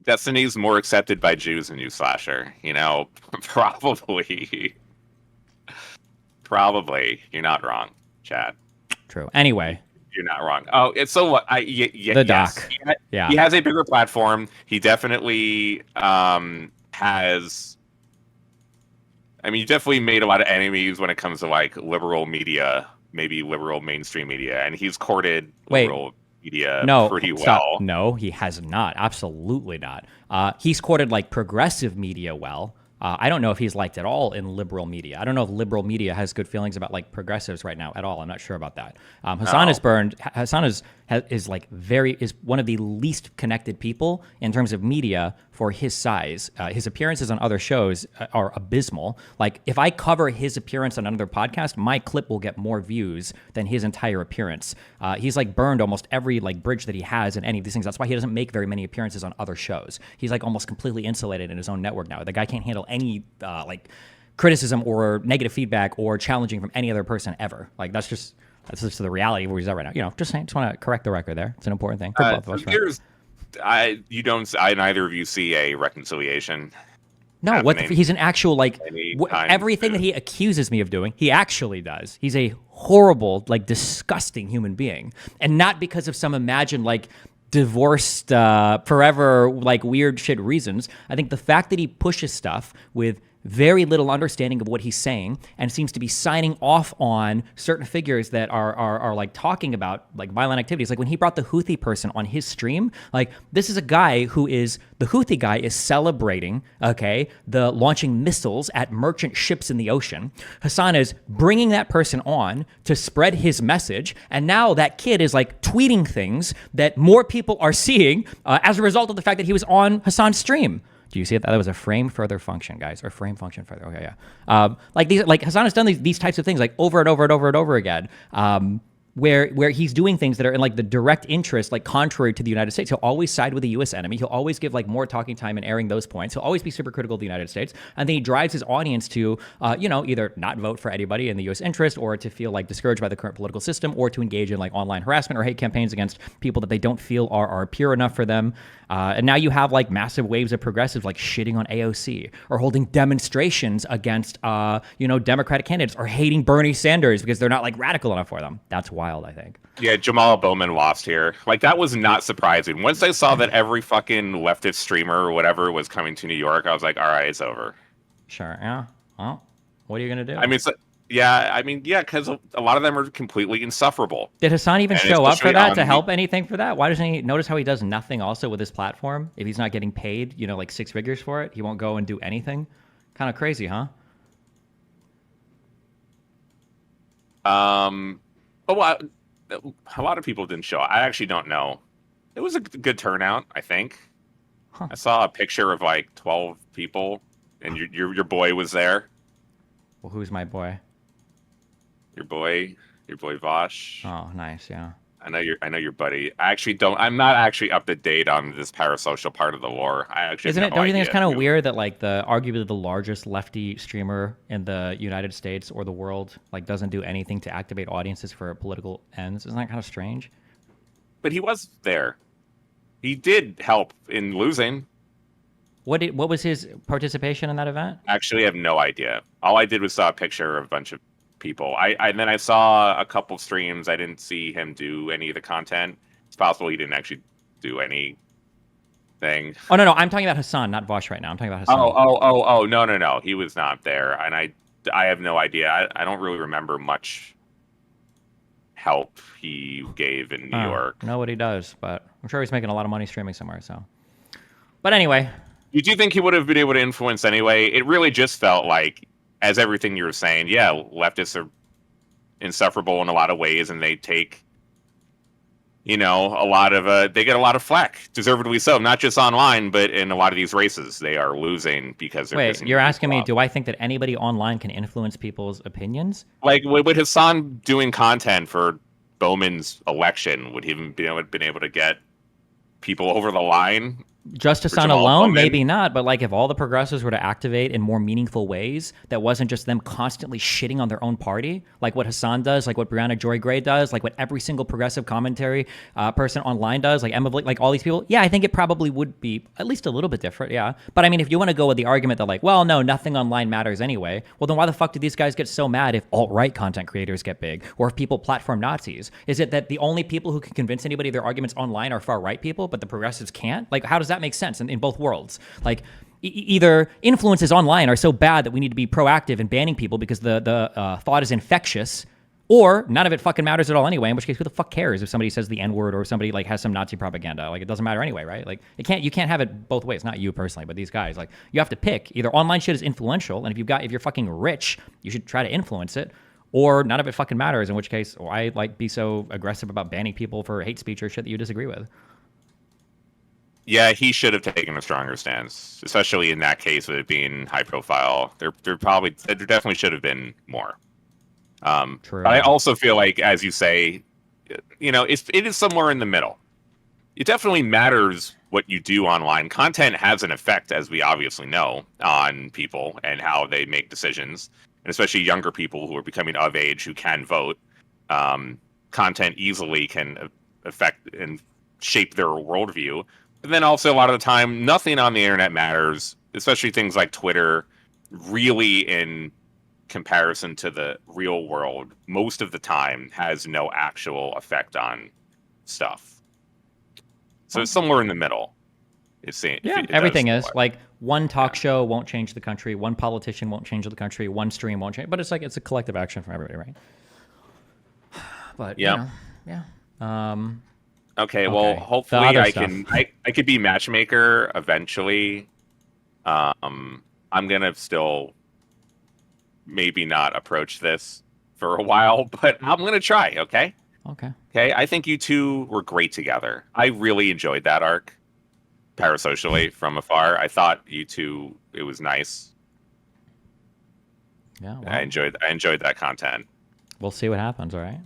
Destiny's more accepted by Jews than you, Slasher. You know, probably. You're not wrong, Chad. True. Anyway. You're not wrong. Oh, it's so what? The doc. Yeah. He has a bigger platform. He definitely has. I mean, you definitely made a lot of enemies when it comes to like liberal media, maybe liberal mainstream media, and he's courted liberal media pretty well. Stop. No, he has not. Absolutely not. He's courted like progressive media well. I don't know if he's liked at all in liberal media. I don't know if liberal media has good feelings about like progressives right now at all. I'm not sure about that. Hassan is burned. Hassan is one of the least connected people in terms of media for his size. His appearances on other shows are abysmal. Like if I cover his appearance on another podcast, my clip will get more views than his entire appearance. He's like burned almost every like bridge that he has in any of these things. That's why he doesn't make very many appearances on other shows. He's like almost completely insulated in his own network now. The guy can't handle any like criticism or negative feedback or challenging from any other person ever. Like that's just the reality of where he's at right now. You know, just want to correct the record there. It's an important thing for both of us. Neither of you see a reconciliation. No, he's an actual, like, everything soon. that he accuses me of doing, he actually does. He's a horrible, like, disgusting human being. And not because of some imagined, like, divorced, forever, like, weird shit reasons. I think the fact that he pushes stuff with very little understanding of what he's saying and seems to be signing off on certain figures that are like talking about like violent activities. Like when he brought the Houthi person on his stream, like this is a guy who is, the Houthi guy is celebrating, okay, the launching missiles at merchant ships in the ocean. Hassan is bringing that person on to spread his message. And now that kid is like tweeting things that more people are seeing as a result of the fact that he was on Hassan's stream. Do you see it? That was a frame further function, guys, or frame function further. Okay, yeah. Like Hassan has done these types of things like over and over and over and over again. Where he's doing things that are in like the direct interest, like contrary to the United States. He'll always side with the U.S. enemy. He'll always give like more talking time and airing those points. He'll always be super critical of the United States. And then he drives his audience to, either not vote for anybody in the U.S. interest or to feel like discouraged by the current political system or to engage in like online harassment or hate campaigns against people that they don't feel are pure enough for them. And now you have like massive waves of progressives like shitting on AOC or holding demonstrations against, Democratic candidates or hating Bernie Sanders because they're not like radical enough for them. That's wild, I think. Yeah, Jamal Bowman lost here. Like, that was not surprising. Once I saw that every fucking leftist streamer or whatever was coming to New York, I was like, all right, it's over. Sure, yeah. Well, what are you going to do? I mean, because a lot of them are completely insufferable. Did Hassan even show up for that, to help anything for that? Why doesn't he notice how he does nothing also with his platform? If he's not getting paid, like 6 figures for it, he won't go and do anything? Kind of crazy, huh? A lot of people didn't show up. I actually don't know. It was a good turnout, I think. Huh. I saw a picture of like 12 people, and your boy was there. Well, who's my boy? Your boy Vosh. Oh, nice, yeah. I know your buddy. I'm not actually up to date on this parasocial part of the war. Don't you think it's kind of weird that like arguably the largest lefty streamer in the United States or the world like doesn't do anything to activate audiences for political ends? Isn't that kind of strange? But he was there. He did help in losing. What was his participation in that event? Actually, I have no idea. All I did was saw a picture of a bunch of people. Then I saw a couple streams. I didn't see him do any of the content. It's possible he didn't actually do anything. Oh no, I'm talking about Hassan, not Vosh right now. I'm talking about Hassan. Oh no. He was not there, and I have no idea. I don't really remember much help he gave in New York. Know what he does, but I'm sure he's making a lot of money streaming somewhere. So, but anyway, do you think he would have been able to influence anyway? It really just felt like, as everything you were saying, yeah, leftists are insufferable in a lot of ways, and they take, they get a lot of flack, deservedly so, not just online, but in a lot of these races, they are losing because they're. Wait, you're asking me, do I think that anybody online can influence people's opinions? Like, with Hassan doing content for Bowman's election, would he even been able to get people over the line? Just Hassan alone, maybe not, but like if all the progressives were to activate in more meaningful ways, that wasn't just them constantly shitting on their own party, like what Hassan does, like what Brianna Joy Gray does, like what every single progressive commentary person online does, like Emma Blake, like all these people, yeah, I think it probably would be at least a little bit different, yeah. But I mean, if you want to go with the argument that like, well, no, nothing online matters anyway, well then why the fuck do these guys get so mad if alt-right content creators get big, or if people platform Nazis? Is it that the only people who can convince anybody of their arguments online are far-right people, but the progressives can't? Like, how does that make sense in both worlds? Like, either influences online are so bad that we need to be proactive in banning people because the thought is infectious, or none of it fucking matters at all anyway, in which case who the fuck cares if somebody says the N-word or somebody like has some Nazi propaganda? Like, it doesn't matter anyway, right? Like, you can't have it both ways. Not you personally, but these guys. Like, you have to pick. Either online shit is influential, and if you're fucking rich, you should try to influence it, or none of it fucking matters, in which case why like be so aggressive about banning people for hate speech or shit that you disagree with? Yeah, he should have taken a stronger stance, especially in that case with it being high profile. There definitely should have been more. True. But I also feel like, as you say, it is somewhere in the middle. It definitely matters what you do online. Content has an effect, as we obviously know, on people and how they make decisions, and especially younger people who are becoming of age who can vote. Content easily can affect and shape their worldview. But then also a lot of the time, nothing on the internet matters especially things like Twitter, really in comparison to the real world, most of the time has no actual effect on stuff. So it's somewhere in the middle. Everything is like one talk show won't change the country, one politician won't change the country, one stream won't change, but it's like it's a collective action from everybody, right? But yeah. Okay, well, Okay. hopefully The other I stuff. can I could be matchmaker eventually. I'm gonna still maybe not approach this for a while, but I'm gonna try. Okay. Okay. I think you two were great together. I really enjoyed that arc, parasocially from afar. I thought you two. It was nice. Yeah. Well, I enjoyed that content. we'll see what happens. All right.